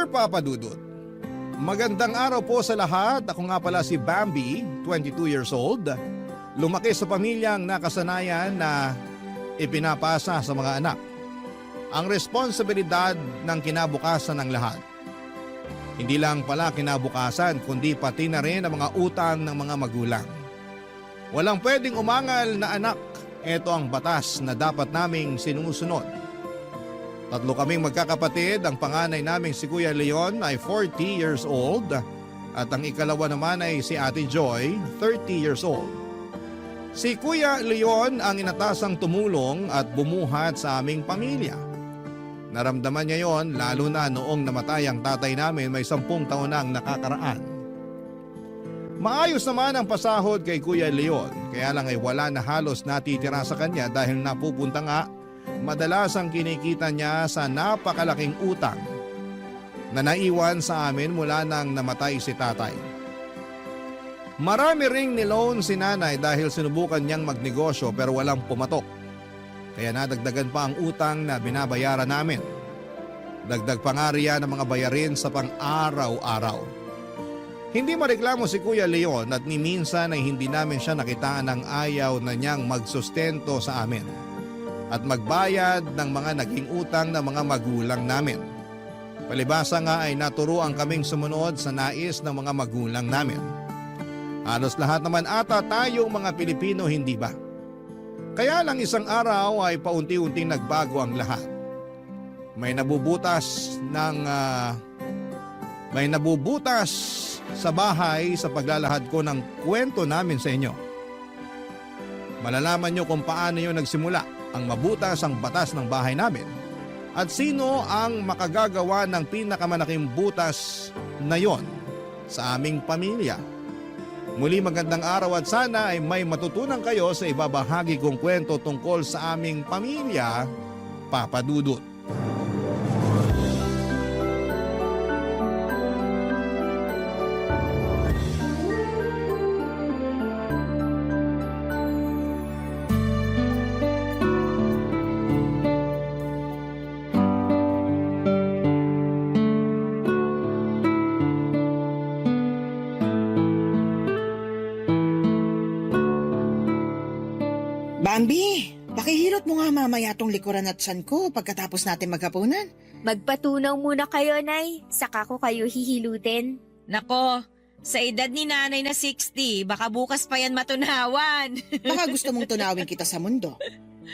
Dear Papa Dudut, magandang araw po sa lahat. Ako nga pala si Bambi, 22 years old. Lumaki sa pamilyang nakasanayan na ipinapasa sa mga anak ang responsibilidad ng kinabukasan ng lahat. Hindi lang pala kinabukasan kundi pati na rin ang mga utang ng mga magulang. Walang pwedeng umangal na anak. Ito ang batas na dapat naming sinusunod. Tatlo kaming magkakapatid. Ang panganay naming si Kuya Leon ay 40 years old at ang ikalawa naman ay si Ate Joy, 30 years old. Si Kuya Leon ang inatasang tumulong at bumuhat sa aming pamilya. Naramdaman niya yon lalo na noong namatay ang tatay namin may 10 taon na ang nakakaraan. Maayos naman ang pasahod kay Kuya Leon, kaya lang ay wala na halos natitira sa kanya dahil napupunta nga madalas ang kinikita niya sa napakalaking utang na naiwan sa amin mula nang namatay si tatay. Marami ring niloan si nanay dahil sinubukan niyang magnegosyo pero walang pumatok. Kaya nadagdagan pa ang utang na binabayaran namin. Dagdag pa nga riyan ang mga bayarin sa pang-araw-araw. Hindi mareklamo si Kuya Leon at ni minsan ay hindi namin siya nakitaan ng ayaw na niyang magsustento sa amin at magbayad ng mga naging utang ng mga magulang namin. Palibasa nga ay naturuan kaming sumunod sa nais ng mga magulang namin. Halos lahat naman ata tayong mga Pilipino, hindi ba? Kaya lang isang araw ay paunti-unting nagbago ang lahat. May nabubutas sa bahay sa paglalahad ko ng kwento namin sa inyo. Malalaman nyo kung paano yun nagsimula ang mabutas ang batas ng bahay namin at sino ang makagagawa ng pinakamalaking butas na yon sa aming pamilya. Muli magandang araw at sana ay may matutunan kayo sa ibabahagi kong kwento tungkol sa aming pamilya, Papa Dudut. Bambi, pakihilot mo nga mamaya tong likuran at tiyan ko pagkatapos natin maghapunan. Magpatunaw muna kayo, Nay. Saka ko kayo hihilutin. Nako, sa edad ni nanay na 60, baka bukas pa yan matunawan. Baka gusto mong tunawin kita sa mundo.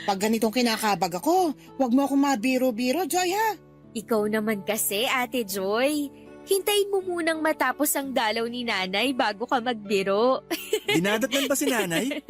Pag ganitong kinakabag ako, wag mo akong mabiro-biro, Joy, ha? Ikaw naman kasi, Ate Joy. Hintayin mo munang matapos ang dalaw ni Nanay bago ka magbiro. Dinadatnan pa si nanay?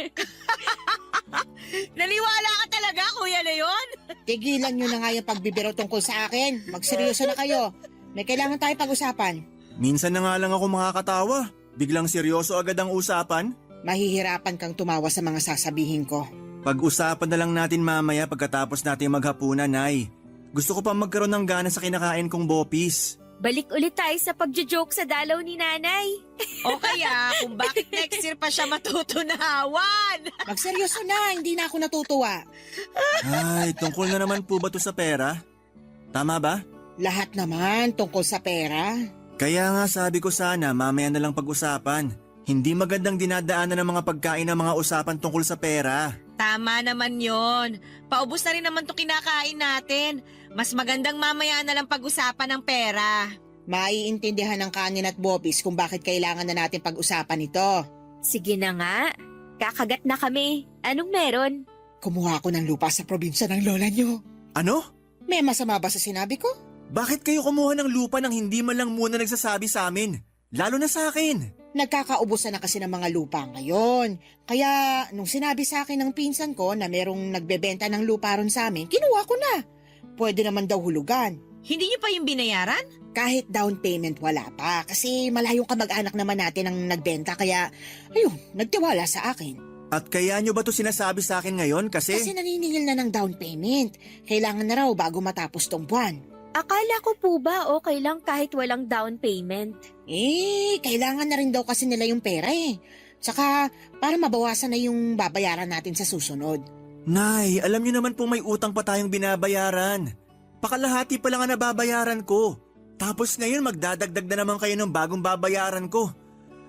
Naniwala ka talaga, Kuya Leon? Tigilan nyo na nga yung pagbibiro tungkol sa akin. Magseryoso na kayo. May kailangan tayo pag-usapan. Minsan na nga lang ako makakatawa. Biglang seryoso agad ang usapan. Mahihirapan kang tumawa sa mga sasabihin ko. Pag-usapan na lang natin mamaya pagkatapos natin maghapunan, Nay. Gusto ko pa magkaroon ng gana sa kinakain kong bopis. Balik ulit tayo sa pagjo-joke sa dalaw ni Nanay. O kaya kung bakit next year pa siya matutunawan? Magseryoso na, hindi na ako natutuwa. Ay, tungkol na naman po ba to sa pera? Tama ba? Lahat naman tungkol sa pera. Kaya nga sabi ko sana mamaya na lang pag-usapan. Hindi magandang dinadaanan ng mga pagkain ng mga usapan tungkol sa pera. Tama naman yon. Paubos na rin naman to kinakain natin. Mas magandang mamaya na lang pag-usapan ng pera. Maiintindihan ng kanin at bopis kung bakit kailangan na natin pag-usapan ito. Sige na nga. Kakagat na kami. Anong meron? Kumuha ako ng lupa sa probinsya ng lola nyo. Ano? May masama ba sa sinabi ko? Bakit kayo kumuha ng lupa nang hindi man lang muna nagsasabi sa amin? Lalo na sa akin. Nagkakaubusan na kasi ng mga lupa ngayon. Kaya nung sinabi sa akin ng pinsan ko na merong nagbebenta ng lupa ron sa amin, kinuha ko na. Pwede naman daw hulugan. Hindi niyo pa yung binayaran? Kahit down payment wala pa kasi malayong kamag-anak naman natin ang nagbenta kaya ayun, nagtiwala sa akin. At kaya nyo ba to sinasabi sa akin ngayon Kasi kasi... naniningil na ng down payment. Kailangan na raw bago matapos tong buwan. Akala ko po ba okay lang kahit walang down payment? Kailangan na rin daw kasi nila yung pera eh. Tsaka para mabawasan na yung babayaran natin sa susunod. Nay, alam nyo naman po may utang pa tayong binabayaran. Pakalahati pa lang ang nababayaran ko. Tapos ngayon magdadagdag na naman kayo ng bagong babayaran ko.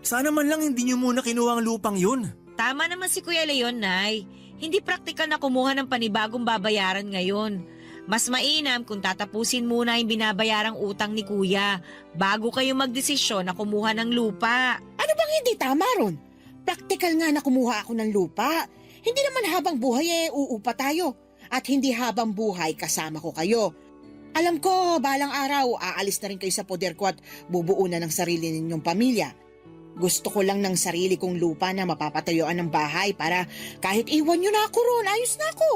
Sana man lang hindi niyo muna kinuha ang lupang yun. Tama naman si Kuya Leon, Nay. Hindi praktikal na kumuha ng panibagong babayaran ngayon. Mas mainam kung tatapusin muna yung binabayarang utang ni Kuya bago kayo magdesisyon na kumuha ng lupa. Ano bang hindi tama ron? Praktikal nga na kumuha ako ng lupa. Hindi naman habang buhay uupa tayo. At hindi habang buhay kasama ko kayo. Alam ko, balang araw, aalis na rin kayo sa poder ko at bubuo na ng sarili ninyong pamilya. Gusto ko lang ng sarili kong lupa na mapapatayuan ng bahay para kahit iwan nyo na ako ron, ayos na ako.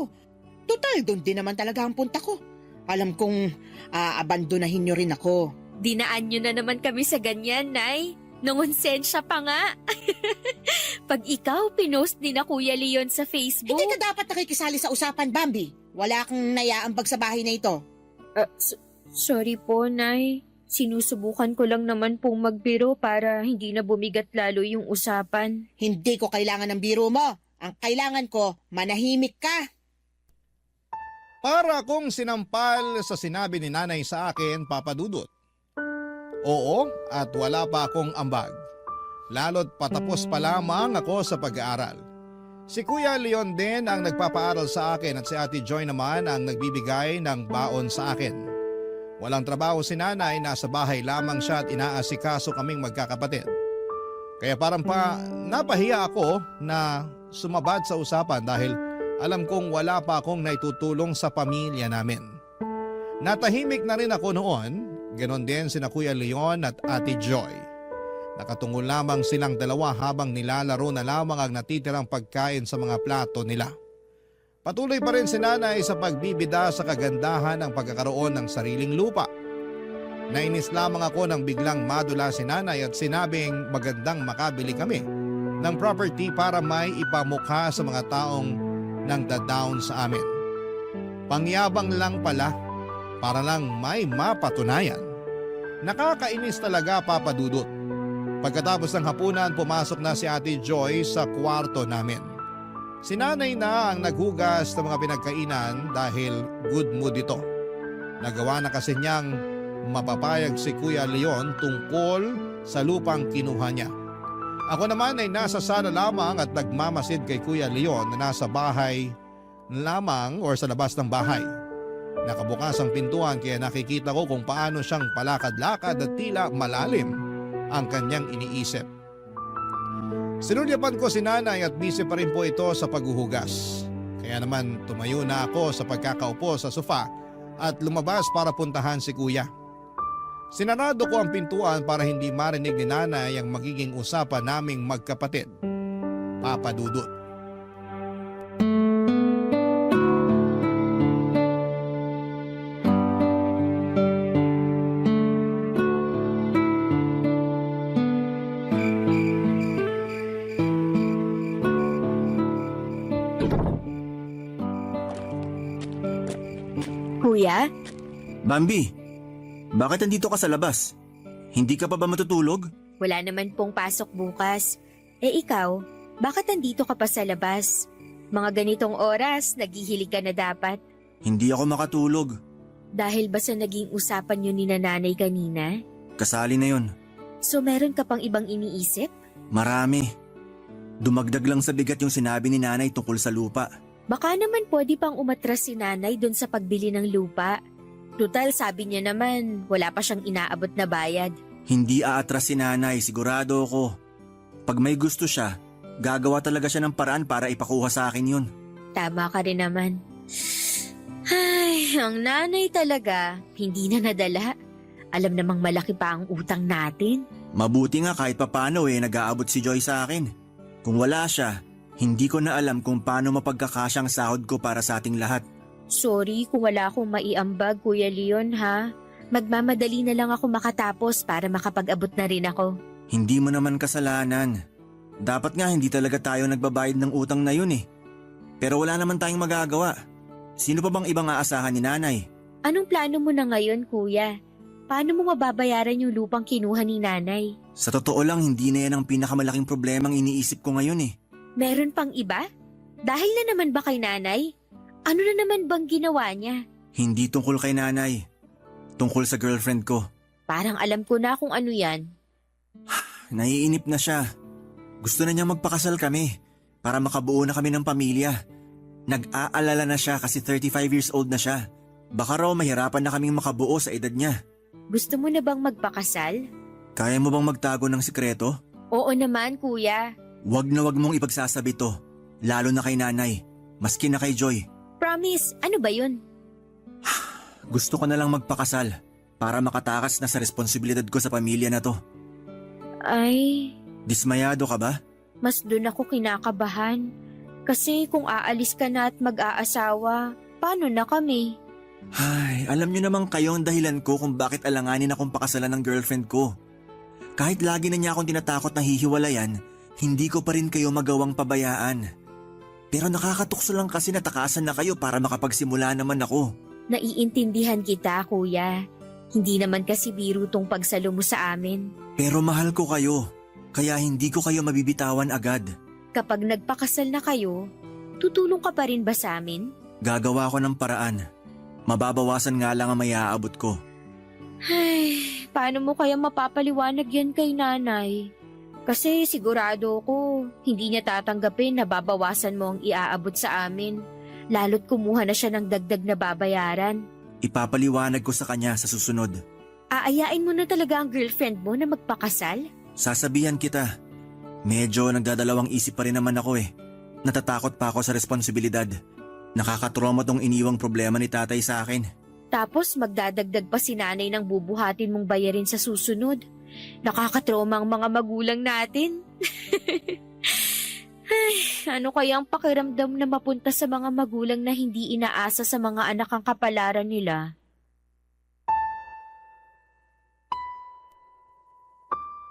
Total, doon din naman talaga ang punta ko. Alam kong abandonahin nyo rin ako. Dinaan nyo na naman kami sa ganyan, Nay. Nungonsensya pa nga. Pag ikaw pinost ni na Kuya Leon sa Facebook. Hindi ka dapat nakikisali sa usapan, Bambi. Wala kang nayaambag sa bahay na ito. Sorry po, Nay. Sinusubukan ko lang naman pong magbiro para hindi na bumigat lalo yung usapan. Hindi ko kailangan ng biro mo. Ang kailangan ko, manahimik ka. Para akong sinampal sa sinabi ni nanay sa akin, Papa Dudut. Oo, at wala pa akong ambag. Lalo't patapos pa lamang ako sa pag-aaral. Si Kuya Leon din ang nagpapaaral sa akin at si Ate Joy naman ang nagbibigay ng baon sa akin. Walang trabaho si nanay, nasa bahay lamang siya at inaasikaso kaming magkakapatid. Kaya parang napahiya ako na sumabad sa usapan dahil alam kong wala pa akong naitutulong sa pamilya namin. Natahimik na rin ako noon, ganon din sina Kuya Leon at Ate Joy. Nakatungo lamang silang dalawa habang nilalaro na lamang ang natitirang pagkain sa mga plato nila. Patuloy pa rin si nanay sa pagbibida sa kagandahan ng pagkakaroon ng sariling lupa. Nainis lamang ako nang biglang madula si nanay at sinabing magandang makabili kami ng property para may ipamukha sa mga taong nang da-down sa amin. Pangyabang lang pala, para lang may mapatunayan. Nakakainis talaga, Papa Dudut. Pagkatapos ng hapunan, pumasok na si Ate Joy sa kwarto namin. Si nanay na ang naghugas ng mga pinagkainan dahil good mood ito. Nagawa na kasi niyang mapapayag si Kuya Leon tungkol sa lupang kinuha niya. Ako naman ay nasa sala lamang at nagmamasid kay Kuya Leon na nasa bahay lamang or sa labas ng bahay. Nakabukas ang pintuan kaya nakikita ko kung paano siyang palakad-lakad at tila malalim ang kanyang iniisip. Sinulyapan ko si nanay at busy pa rin po ito sa paghuhugas. Kaya naman tumayo na ako sa pagkakaupo sa sofa at lumabas para puntahan si kuya. Sinarado ko ang pintuan para hindi marinig ni nanay ang magiging usapan naming magkapatid. Papa Dudut. Kuya? Bambi, bakit nandito ka sa labas? Hindi ka pa ba matutulog? Wala naman pong pasok bukas. Ikaw, bakit nandito ka pa sa labas? Mga ganitong oras, naghihilig ka na dapat. Hindi ako makatulog. Dahil ba sa naging usapan yun ni nanay kanina? Kasali na yon. So meron ka pang ibang iniisip? Marami. Dumagdag lang sa bigat yung sinabi ni nanay tungkol sa lupa. Baka naman pwede pang umatras si nanay doon sa pagbili ng lupa. Total, sabi niya naman, wala pa siyang inaabot na bayad. Hindi aatras si nanay, sigurado ako. Pag may gusto siya, gagawa talaga siya ng paraan para ipakuha sa akin yun. Tama ka rin naman. Ay, ang nanay talaga, hindi na nadala. Alam namang malaki pa ang utang natin. Mabuti nga kahit papano nag-aabot si Joy sa akin. Kung wala siya, hindi ko na alam kung paano mapagkakasyang sahod ko para sa ating lahat. Sorry kung wala akong maiambag, Kuya Leon, ha? Magmamadali na lang ako makatapos para makapag-abot na rin ako. Hindi mo naman kasalanan. Dapat nga hindi talaga tayo nagbabayad ng utang na yun eh. Pero wala naman tayong magagawa. Sino pa bang ibang aasahan ni nanay? Anong plano mo na ngayon, Kuya? Paano mo mababayaran yung lupang kinuha ni nanay? Sa totoo lang, hindi na yan ang pinakamalaking problemang iniisip ko ngayon eh. Meron pang iba? Dahil na naman ba kay nanay? Ano na naman bang ginawa niya? Hindi tungkol kay nanay. Tungkol sa girlfriend ko. Parang alam ko na kung ano yan. Naiinip na siya. Gusto na niya magpakasal kami para makabuo na kami ng pamilya. Nag-aalala na siya kasi 35 years old na siya. Baka raw mahirapan na kaming makabuo sa edad niya. Gusto mo na bang magpakasal? Kaya mo bang magtago ng sikreto? Oo naman, kuya. Wag na wag mong ipagsasabi to. Lalo na kay nanay. Maski na kay Joy. Promise, ano ba yun? Gusto ko na lang magpakasal para makatakas na sa responsibilidad ko sa pamilya na to. Ay, Dismayado ka ba? mas doon ako kinakabahan. Kasi kung aalis ka na at mag-aasawa, paano na kami? Ay, alam niyo naman kayo ang dahilan ko kung bakit alanganin akong pakasalan ng girlfriend ko. Kahit lagi na niya akong tinatakot na hihiwalayan, hindi ko pa rin kayo magawang pabayaan. Pero nakakatukso lang kasi natakasan na kayo para makapagsimula naman ako. Naiintindihan kita, kuya. Hindi naman kasi biro tong pagsalo mo sa amin. Pero mahal ko kayo, kaya hindi ko kayo mabibitawan agad. Kapag nagpakasal na kayo, tutulong ka pa rin ba sa amin? Gagawa ko ng paraan. Mababawasan nga lang ang may aabot ko. Ay, paano mo kaya mapapaliwanag yan kay nanay? Kasi sigurado ko, hindi niya tatanggapin na babawasan mo ang iaabot sa amin. Lalo't kumuha na siya ng dagdag na babayaran. Ipapaliwanag ko sa kanya sa susunod. Aayain mo na talaga ang girlfriend mo na magpakasal? Sasabihan kita. Medyo nagdadalawang isip pa rin naman ako eh. Natatakot pa ako sa responsibilidad. Nakakatrauma tong iniwang problema ni tatay sa akin. Tapos magdadagdag pa si nanay ng bubuhatin mong bayarin sa susunod. Nakakatrauma ang mga magulang natin. Ay, ano kaya ang pakiramdam na mapunta sa mga magulang na hindi inaasa sa mga anak ang kapalaran nila?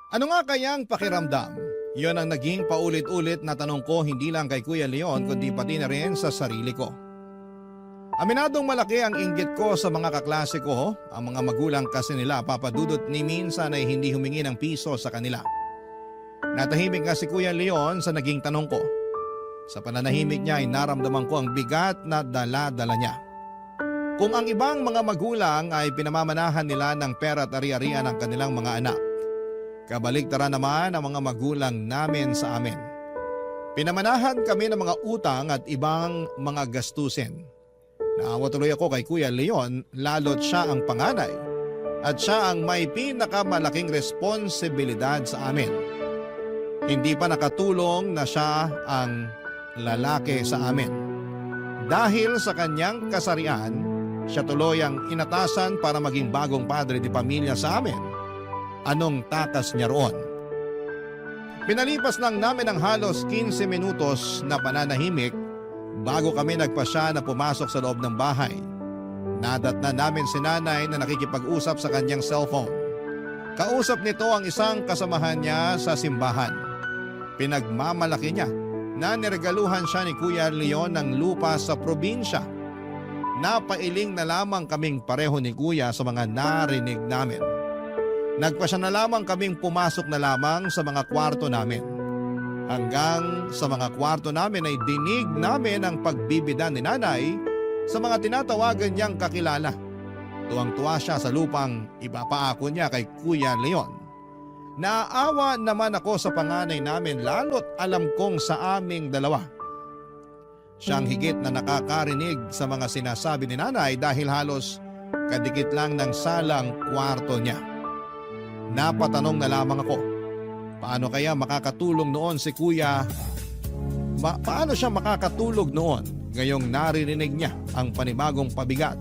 Ano nga kayang pakiramdam? Yon ang naging paulit-ulit na tanong ko hindi lang kay Kuya Leon kundi pati na rin sa sarili ko. Aminadong malaki ang inggit ko sa mga kaklase ko, ang mga magulang kasi nila papadudot ni minsan ay hindi humingi ng piso sa kanila. Natahimik nga si Kuya Leon sa naging tanong ko. Sa pananahimik niya ay naramdaman ko ang bigat na dala-dala niya. Kung ang ibang mga magulang ay pinamamanahan nila ng pera at ari-arian ng kanilang mga anak, kabaligtaran naman ang mga magulang namin sa amin. Pinamanahan kami ng mga utang at ibang mga gastusin. Naawa tuloy ako kay Kuya Leon lalo't siya ang panganay at siya ang may pinakamalaking responsibilidad sa amin. Hindi pa nakatulong na siya ang lalaki sa amin. Dahil sa kanyang kasarian, siya tuloy ang inatasan para maging bagong padre di pamilya sa amin. Anong takas niya roon? Pinalipas lang namin ng halos 15 minutos na pananahimik bago kami nagpasya na pumasok sa loob ng bahay. Nadatnan namin si nanay na nakikipag-usap sa kanyang cellphone. Kausap nito ang isang kasamahan niya sa simbahan. Pinagmamalaki niya na niregaluhan siya ni Kuya Leon ng lupa sa probinsya. Napailing na lamang kaming pareho ni Kuya sa mga narinig namin. Nagpasya na lamang kaming pumasok na lamang sa mga kwarto namin. Hanggang sa mga kwarto namin ay dinig namin ang pagbibida ni nanay sa mga tinatawagan niyang kakilala. Tuwang-tuwa siya sa lupang ipapaako niya kay Kuya Leon. Naaawa naman ako sa panganay namin lalo't alam kong sa aming dalawa. Siyang higit na nakakarinig sa mga sinasabi ni nanay dahil halos kadikit lang ng salang kwarto niya. Napatanong na lamang ako, paano kaya makakatulong noon si Kuya? Paano siya makakatulog noon ngayong naririnig niya ang panibagong pabigat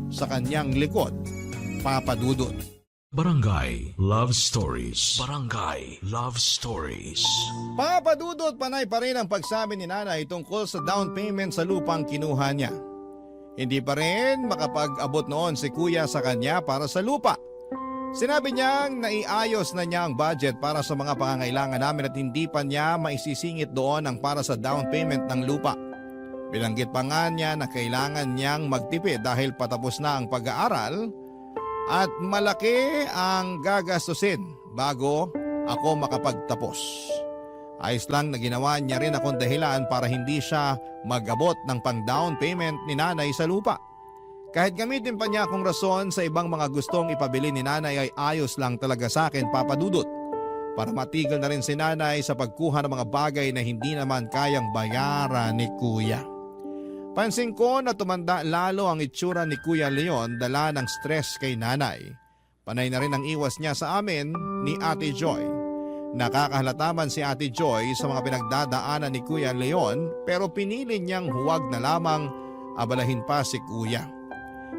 sa kanyang likod, Papa Dudut? Barangay Love Stories. Barangay Love Stories. Papa Dudut, panay pa rin ang pagsabi ni nanay tungkol sa down payment sa lupang kinuha niya. Hindi pa rin makapag-abot noon si Kuya sa kanya para sa lupa. Sinabi niyang naiayos na niya ang budget para sa mga pangangailangan namin at hindi pa niya maisisingit doon ang para sa down payment ng lupa. Bilanggit pa nga niya na kailangan niyang magtipid dahil patapos na ang pag-aaral at malaki ang gagastusin bago ako makapagtapos. Ayos lang na ginawa niya rin akong dahilan para hindi siya mag-abot ng pang-down payment ni nanay sa lupa. Kahit gamitin pa niya akong rason sa ibang mga gustong ipabili ni nanay ay ayos lang talaga sa akin, Papa Dudut. Para matigil na rin si nanay sa pagkuha ng mga bagay na hindi naman kayang bayaran ni kuya. Pansin ko na tumanda lalo ang itsura ni Kuya Leon dala ng stress kay nanay. Panay na rin ang iwas niya sa amin ni Ate Joy. Nakakahalata man si Ate Joy sa mga pinagdadaanan ni Kuya Leon pero pinili niyang huwag na lamang abalahin pa si kuya.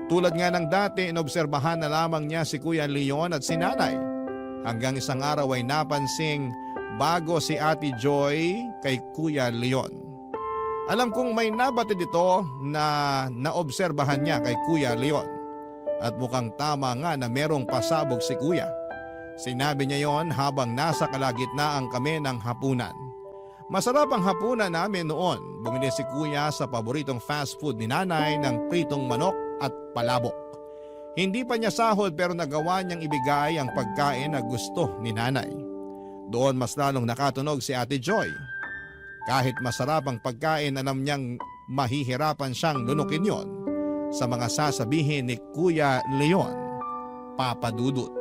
Tulad nga ng dati, inobserbahan na lamang niya si Kuya Leon at si nanay. Hanggang isang araw ay napansing bago si Ate Joy kay Kuya Leon. Alam kong may nabatid ito na naobserbahan niya kay Kuya Leon. At mukhang tama nga na merong pasabog si kuya. Sinabi niya yon habang nasa kalagitnaan kami ng hapunan. Masarap ang hapunan namin noon. Bumili si kuya sa paboritong fast food ni nanay ng pritong manok at palabok. Hindi pa niya sahod pero nagawa niyang ibigay ang pagkain na gusto ni nanay. Doon mas lalong nakatunog si Ate Joy. Kahit masarap ang pagkain, alam niyang mahihirapan siyang lunukin yon sa mga sasabihin ni Kuya Leon, Papa Dudut.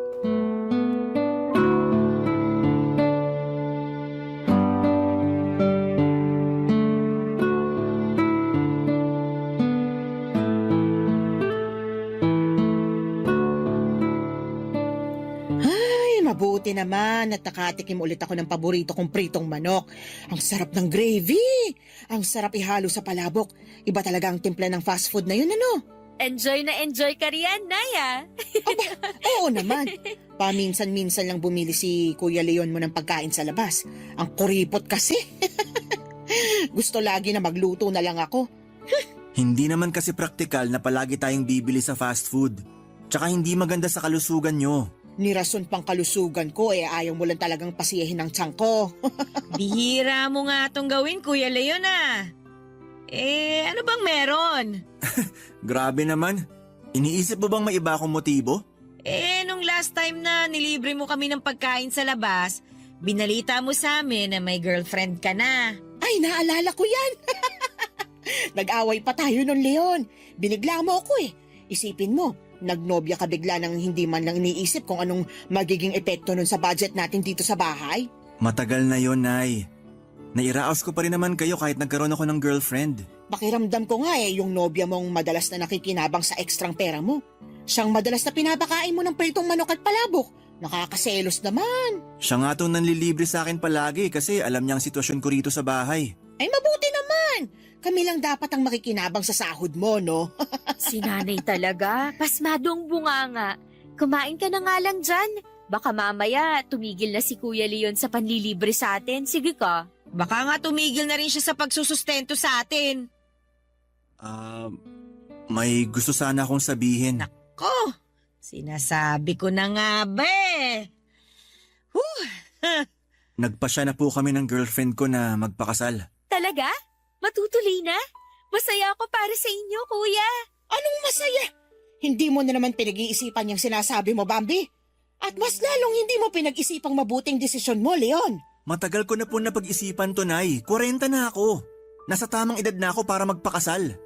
Mabuti naman at nakatikim ulit ako ng paborito kong pritong manok. Ang sarap ng gravy. Ang sarap ihalo sa palabok. Iba talaga ang timpla ng fast food na yun, ano? Enjoy na enjoy ka riyan, Naya. Oo naman. Paminsan-minsan lang bumili si Kuya Leon mo ng pagkain sa labas. Ang kuripot kasi. Gusto lagi na magluto na lang ako. Hindi naman kasi praktikal na palagi tayong bibili sa fast food. Tsaka hindi maganda sa kalusugan nyo. Nirason pang kalusugan ko ayaw mo lang talagang pasiyahin ng tiyan ko. Bihira mo nga itong gawin, Kuya Leon ano bang meron? Grabe naman. Iniisip mo bang may iba akong motibo? Nung last time na nilibre mo kami ng pagkain sa labas, binalita mo sa amin na may girlfriend ka na. Ay, naalala ko yan. Nag-away pa tayo nun, Leon. Binigla mo ako Isipin mo, nagnobya ka bigla nang hindi man lang iniisip kung anong magiging epekto nun sa budget natin dito sa bahay. Matagal na yon, Nay. Nairaos ko pa rin naman kayo kahit nagkaroon ako ng girlfriend. Pakiramdam ko nga yung nobya mong madalas na nakikinabang sa ekstrang pera mo. Siyang madalas na pinapakain mo ng pritong manok at palabok. Nakakaselos naman. Siya nga itong nanlilibre sa akin palagi kasi alam niya ang sitwasyon ko rito sa bahay. Ay mabuti naman. Kami lang dapat ang makikinabang sa sahod mo, no? Si nanay talaga, pasmadong bunganga. Kumain ka na nga lang dyan. Baka mamaya tumigil na si Kuya Leon sa panlilibre sa atin. Sige ka. Baka nga tumigil na rin siya sa pagsusustento sa atin. May gusto sana akong sabihin. Ko, sinasabi ko na nga ba Nagpasya na po kami ng girlfriend ko na magpakasal. Talaga? Matutuloy na? Masaya ako para sa inyo, Kuya. Anong masaya? Hindi mo na naman pinag-iisipan yung sinasabi mo, Bambi. At mas lalong hindi mo pinag-isipang mabuting desisyon mo, Leon. Matagal ko na po napag-isipan to, Nay. 40 na ako. Nasa tamang edad na ako para magpakasal.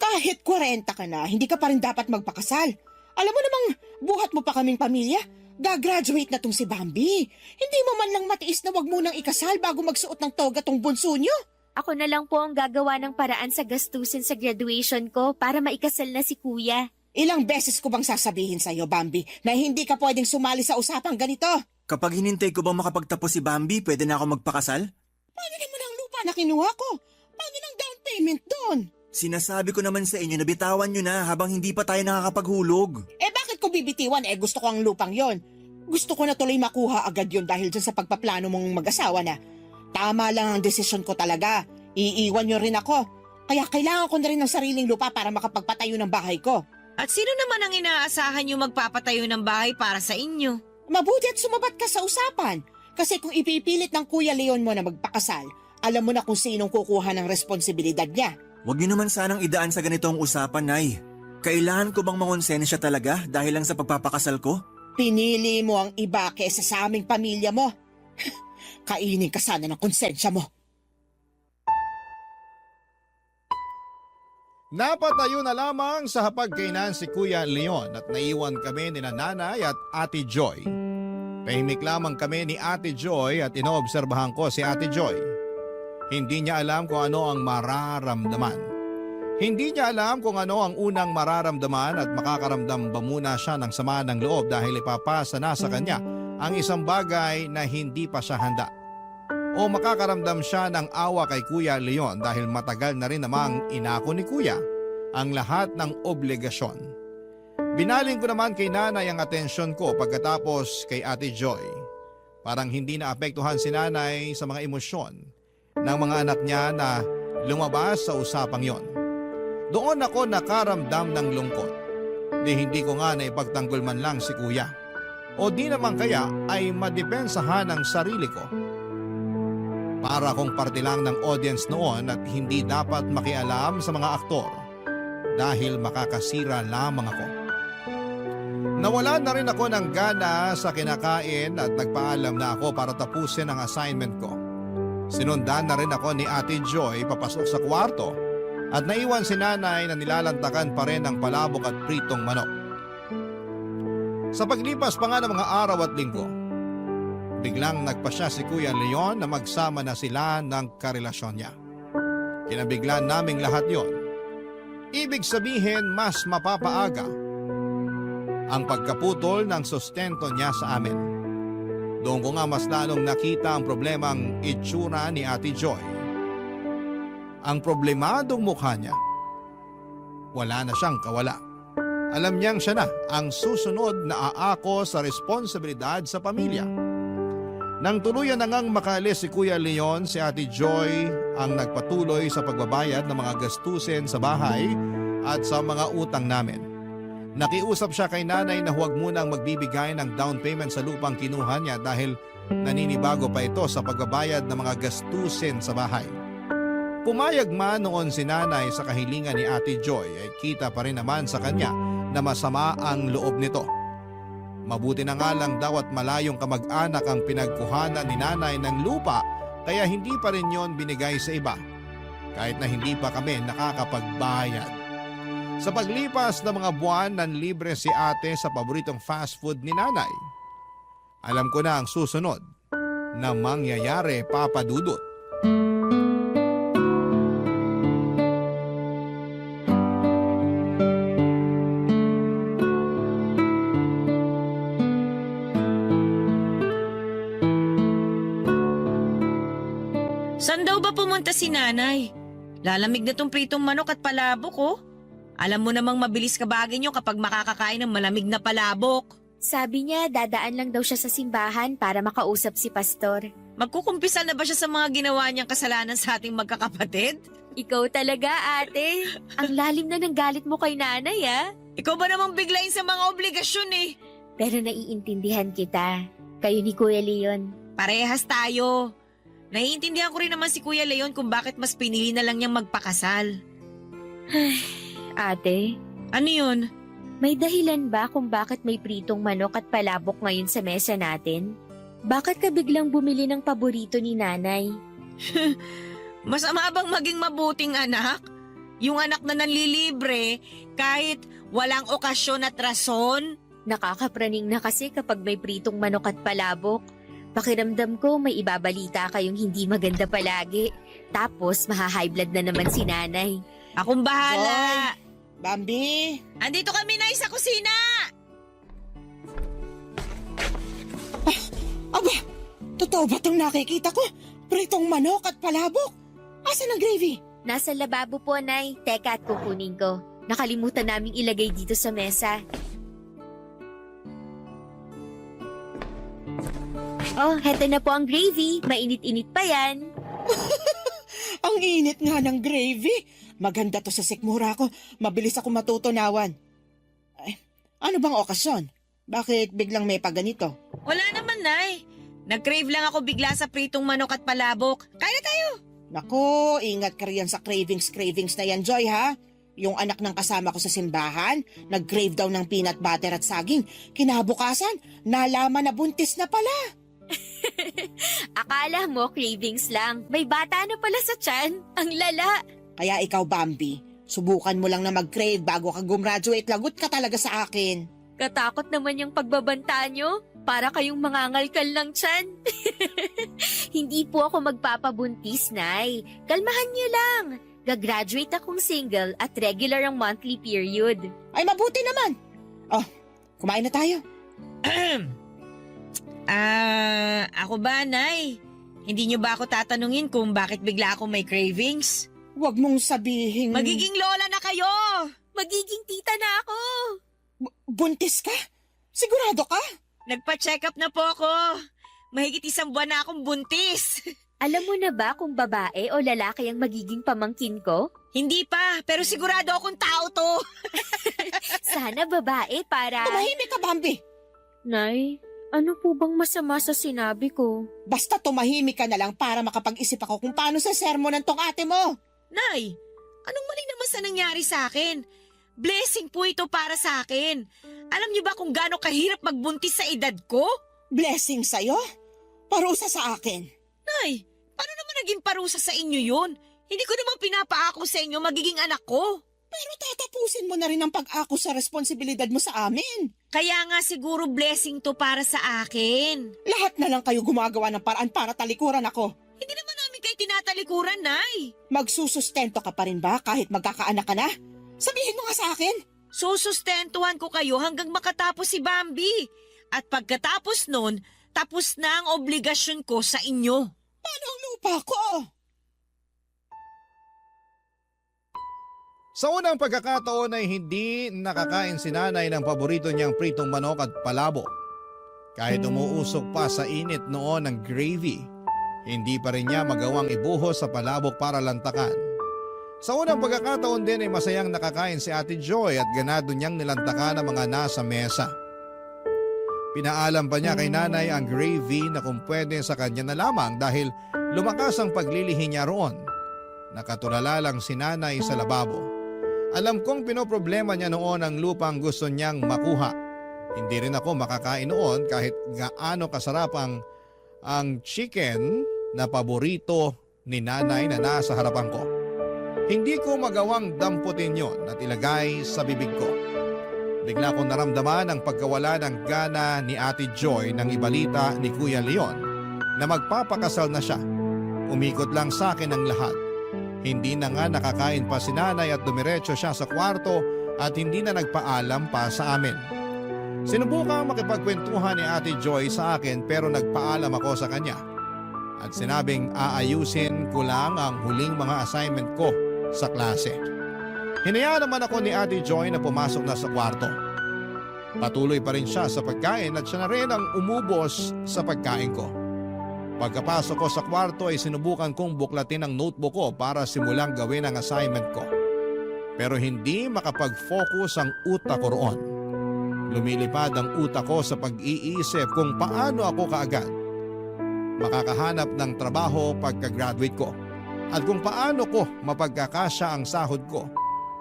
Kahit 40 ka na, hindi ka pa rin dapat magpakasal. Alam mo namang buhat mo pa kaming pamilya. Gagraduate na tong si Bambi. Hindi mo man lang matiis na wag munang ikasal bago magsuot ng toga tong bunso nyo. Ako na lang po ang gagawa ng paraan sa gastusin sa graduation ko para maikasal na si Kuya. Ilang beses ko bang sasabihin sa'yo, Bambi, na hindi ka pwedeng sumali sa usapang ganito? Kapag hinintay ko bang makapagtapos si Bambi, pwede na ako magpakasal? Paano naman ang lupa na kinuha ko? Paano ng down payment doon? Sinasabi ko naman sa inyo na bitawan nyo na habang hindi pa tayo nakakapaghulog. Bakit ko bibitiwan? Gusto ko ang lupang yon. Gusto ko na tuloy makuha agad yon dahil dyan sa pagpaplano mong mag-asawa na. Tama lang ang desisyon ko talaga. Iiwan nyo rin ako. Kaya kailangan ko na rin ng sariling lupa para makapagpatayo ng bahay ko. At sino naman ang inaasahan yung magpapatayo ng bahay para sa inyo? Mabuti at sumabat ka sa usapan. Kasi kung ipipilit ng Kuya Leon mo na magpakasal, alam mo na kung sinong kukuha ng responsibilidad niya. Huwag niyo naman sanang idaan sa ganitong usapan, Nay. Kailangan ko bang mangonsensya talaga dahil lang sa pagpapakasal ko? Pinili mo ang iba kesa sa aming pamilya mo. Kainin ka sana ng konsensya mo. Napatayo na lamang sa hapagkainan si Kuya Leon at naiwan kami ni Nanay at Ate Joy. Tahimik lamang kami ni Ate Joy at inoobserbahan ko si Ate Joy. Hindi niya alam kung ano ang mararamdaman. Hindi niya alam kung ano ang unang mararamdaman at makakaramdam ba muna siya ng sama ng loob dahil ipapasa na sa kanya ang isang bagay na hindi pa siya handa. O makakaramdam siya ng awa kay Kuya Leon dahil matagal na rin namang inako ni Kuya ang lahat ng obligasyon. Binaling ko naman kay Nanay ang atensyon ko pagkatapos kay Ate Joy. Parang hindi naapektuhan si Nanay sa mga emosyon ng mga anak niya na lumabas sa usapang yon. Doon ako nakaramdam ng lungkot. Hindi ko nga naipagtanggol man lang si Kuya. O di naman kaya ay madepensahan ang sarili ko. Para akong parte lang ng audience noon at hindi dapat makialam sa mga aktor dahil makakasira lamang ako. Nawala na rin ako ng gana sa kinakain at nagpaalam na ako para tapusin ang assignment ko. Sinundan na rin ako ni Ate Joy papasok sa kwarto at naiwan si Nanay na nilalantakan pa rin ang palabok at pritong manok. Sa paglipas pa nga ng mga araw at linggo, biglang nagpasya si Kuya Leon na magsama na sila ng karelasyon niya. Kinabiglan naming lahat yon. Ibig sabihin mas mapapaaga ang pagkaputol ng sustento niya sa amin. Doon ko nga mas lalong nakita ang problemang itsura ni Ate Joy. Ang problemadong mukha niya, wala na siyang kawala. Alam niyang siya na ang susunod na aako sa responsibilidad sa pamilya. Nang tuluyan na ngang makaalis si Kuya Leon, si Ate Joy ang nagpatuloy sa pagbabayad ng mga gastusin sa bahay at sa mga utang namin. Nakiusap siya kay Nanay na huwag munang magbibigay ng down payment sa lupang kinuha niya dahil naninibago pa ito sa pagbabayad ng mga gastusin sa bahay. Pumayag man noon si Nanay sa kahilingan ni Ate Joy ay kita pa rin naman sa kanya na masama ang loob nito. Mabuti na nga lang daw at malayong kamag-anak ang pinagkuhanan ni Nanay ng lupa kaya hindi pa rin yon binigay sa iba kahit na hindi pa kami nakakapagbayad. Sa paglipas ng mga buwan nanlibre si Ate sa paboritong fast food ni Nanay. Alam ko na ang susunod na mangyayari, Papa Dudut. Saan daw ba pumunta si Nanay? Lalamig na tong pritong manok at palabok, oh. Alam mo namang mabilis kabagin nyo kapag makakakain ng malamig na palabok. Sabi niya dadaan lang daw siya sa simbahan para makausap si pastor. Magkukumpisa na ba siya sa mga ginawa niyang kasalanan sa ating magkakapatid? Ikaw talaga, ate. Ang lalim na ng galit mo kay Nanay, ah. Ikaw ba namang biglayin sa mga obligasyon eh? Pero naiintindihan kita. Kayo ni Kuya Leon. Parehas tayo. Naiintindihan ko rin naman si Kuya Leon kung bakit mas pinili na lang niyang magpakasal. Ate, Ano yun? may dahilan ba kung bakit may pritong manok at palabok ngayon sa mesa natin? Bakit ka biglang bumili ng paborito ni Nanay? Masama bang maging mabuting anak? Yung anak na nanlilibre kahit walang okasyon at rason? Nakakapraning na kasi kapag may pritong manok at palabok. Pakiramdam ko may ibabalita kayong hindi maganda palagi. Tapos maha-high blood na naman si Nanay. Akong bahala. Bambi! Andito kami na sa kusina. Aba, totoo ba itong nakikita ko? Pritong manok at palabok? Asan ang gravy? Nasa lababo po, Nay. Teka at kukunin ko. Nakalimutan naming ilagay dito sa mesa. Oh, heto na po ang gravy. Mainit-init pa yan. Ang init nga ng gravy. Maganda to sa sikmura ko. Mabilis ako matutunawan. Ay, ano bang okasyon? Bakit biglang may paganito? Wala naman, Nay. Nag-crave lang ako bigla sa pritong manok at palabok. Kaya tayo. Naku, ingat ka riyan sa cravings na yan, Joy, ha? Yung anak ng kasama ko sa simbahan, nag-crave daw ng peanut butter at saging. Kinabukasan, nalaman na buntis na pala. Akala mo cravings lang. May bata na pala sa tiyan. Ang lala. Kaya ikaw, Bambi, Subukan mo lang na mag-crave bago ka gumraduate. Lagot ka talaga sa akin. Katakot naman yung pagbabanta nyo. Para kayong mangangalkal ng tiyan. Hindi po ako magpapabuntis, Nay. Kalmahan niyo lang. Gagraduate akong single at regular ang monthly period. Ay, mabuti naman. Oh, kumain na tayo. Ako ba, Nay? Hindi niyo ba ako tatanungin kung bakit bigla akong may cravings? Huwag mong sabihin... Magiging lola na kayo! Magiging tita na ako. Buntis ka? Sigurado ka? Nagpa-check up na po ako. Mahigit 1 buwan na akong buntis. Alam mo na ba kung babae o lalaki ang magiging pamangkin ko? Hindi pa, pero sigurado akong tao to. Sana babae para... Tumahimik ka, Bambi. Nay, ano po bang masama sa sinabi ko? Basta tumahimik ka na lang para makapag-isip ako kung paano sa sermonan tong ate mo. Nay, anong mali naman sa nangyari sa akin? Blessing po ito para sa akin. Alam niyo ba kung gaano kahirap magbuntis sa edad ko? Blessing sa'yo? Parusa sa akin. Nay, paano naman naging parusa sa inyo yun? Hindi ko naman pinapaako sa inyo magiging anak ko. Pero tatapusin mo na rin ang pag-ako sa responsibilidad mo sa amin. Kaya nga siguro blessing to para sa akin. Lahat na lang kayo gumagawa ng paraan para talikuran ako. Hindi naman namin kayo tinatalikuran, Nay. Magsusustento ka pa rin ba kahit magkakaanak ka na? Sabihin mo nga sa akin. Susustentuhan ko kayo hanggang makatapos si Bambi. At pagkatapos nun, tapos na ang obligasyon ko sa inyo. Paano ang lupa ko? Sa unang pagkakataon ay hindi nakakain si nanay ng paborito niyang pritong manok at palabo. Kahit umuusok pa sa init noon ng gravy, hindi pa rin niya magawang ibuhos sa palabok para lantakan. Sa unang pagkakataon din ay masayang nakakain si Ate Joy at ganado niyang nilantakan ang mga nasa mesa. Pinaalam pa niya kay nanay ang gravy na kung pwede sa kanya na lamang dahil lumakas ang paglilihi niya roon. Nakatulala lang si nanay sa lababo. Alam kong pinoproblema niya noon ang lupang gusto niyang makuha. Hindi rin ako makakain noon kahit gaano kasarap ang chicken na paborito ni nanay na nasa harapan ko. Hindi ko magawang damputin yon at ilagay sa bibig ko. Bigla kong naramdaman ang pagkawala ng gana ni Ate Joy nang ibalita ni Kuya Leon na magpapakasal na siya. Umikot lang sa akin ang lahat. Hindi na nga nakakain pa si nanay at dumiretso siya sa kwarto at hindi na nagpaalam pa sa amin. Sinubukang makipagkwentuhan ni Ate Joy sa akin pero nagpaalam ako sa kanya. At sinabing aayusin ko lang ang huling mga assignment ko sa klase. Hinayaan naman ako ni Ate Joy na pumasok na sa kwarto. Patuloy pa rin siya sa pagkain at siya na rin ang umubos sa pagkain ko. Pagkapasok ko sa kwarto ay sinubukan kong buklatin ang notebook ko para simulang gawin ang assignment ko. Pero hindi makapag-focus ang utak ko roon. Lumilipad ang utak ko sa pag-iisip kung paano ako kaagad makakahanap ng trabaho pagka-graduate ko at kung paano ko mapagkakasya ang sahod ko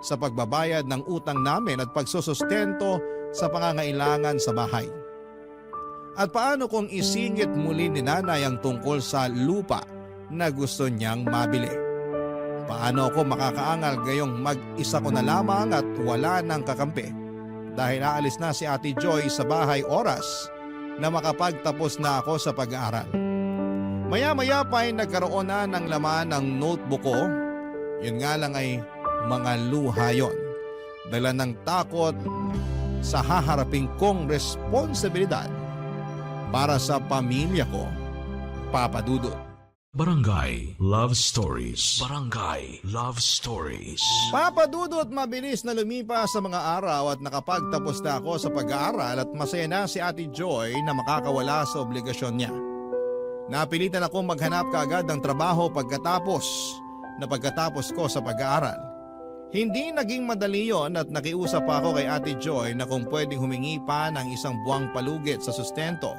sa pagbabayad ng utang namin at pagsusustento sa pangangailangan sa bahay. At paano kung isingit muli ni nanay ang tungkol sa lupa na gusto niyang mabili? Paano ako makakaangal gayong mag-isa ko na lamang at wala ng kakampi dahil aalis na si Ate Joy sa bahay oras na makapagtapos na ako sa pag-aaral. Maya-maya pa ay nagkaroon na ng laman ng notebook ko. Yun nga lang ay mga luha yon. Dala ng takot sa haharapin kong responsibilidad para sa pamilya ko, Papa Dudut. Barangay Love Stories. Barangay Love Stories. Papa Dudut, mabilis na lumipas sa mga araw at nakapagtapos na ako sa pag-aaral at masaya na si Ate Joy na makakawala sa obligasyon niya. Napilitan akong maghanap kaagad ng trabaho pagkatapos ko sa pag-aaral. Hindi naging madali yon at nakiusap pa ako kay Ate Joy na kung pwedeng humingi pa ng 1 buwang palugit sa sustento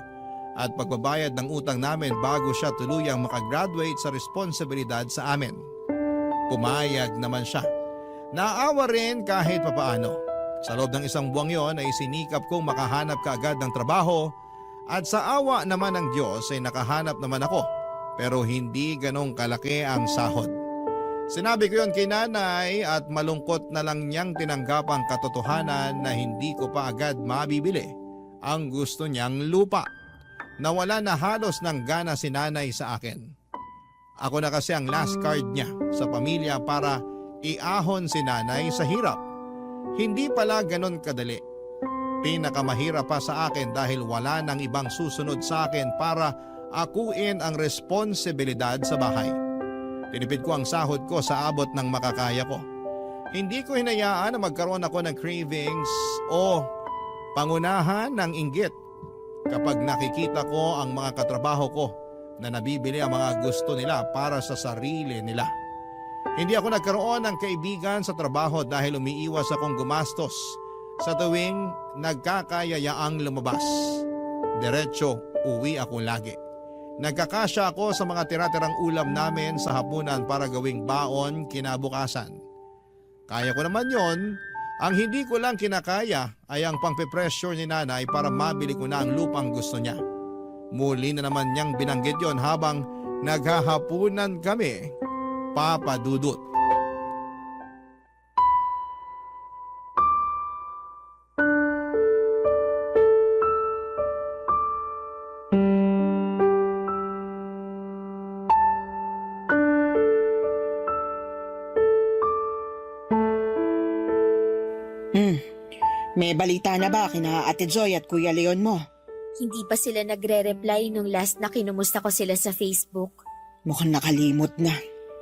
at pagbabayad ng utang namin bago siya tuluyang makagraduate sa responsibilidad sa amin. Pumayag naman siya. Naawa rin kahit papaano. Sa loob ng 1 buwang yon ay sinikap kong makahanap kaagad ng trabaho at sa awa naman ng Diyos ay nakahanap naman ako pero hindi ganong kalaki ang sahod. Sinabi ko yon kay nanay at malungkot na lang niyang tinanggap ang katotohanan na hindi ko pa agad mabibili ang gusto niyang lupa. Nawala na halos ng gana si nanay sa akin. Ako na kasi ang last card niya sa pamilya para iahon si nanay sa hirap. Hindi pala ganon kadali. Pinakamahirap pa sa akin dahil wala nang ibang susunod sa akin para akuin ang responsibilidad sa bahay. Tinipid ko ang sahod ko sa abot ng makakaya ko. Hindi ko hinayaan na magkaroon ako ng cravings o pangunahan ng inggit kapag nakikita ko ang mga katrabaho ko na nabibili ang mga gusto nila para sa sarili nila. Hindi ako nagkaroon ng kaibigan sa trabaho dahil umiiwas akong gumastos sa tuwing nagkakayayaang lumabas. Diretso, uwi ako lagi. Nagkakasya ako sa mga tira-tirang ulam namin sa hapunan para gawing baon kinabukasan. Kaya ko naman yon. Ang hindi ko lang kinakaya ay ang pangpe-pressure ni nanay para mabili ko na ang lupang gusto niya. Muli na naman niyang binanggit yon habang naghahapunan kami, Papa Dudut. May balita na ba kina Ate Joy at Kuya Leon mo? Hindi pa sila nagre-reply nung last na kinumusta ko sila sa Facebook. Mukhang nakalimot na.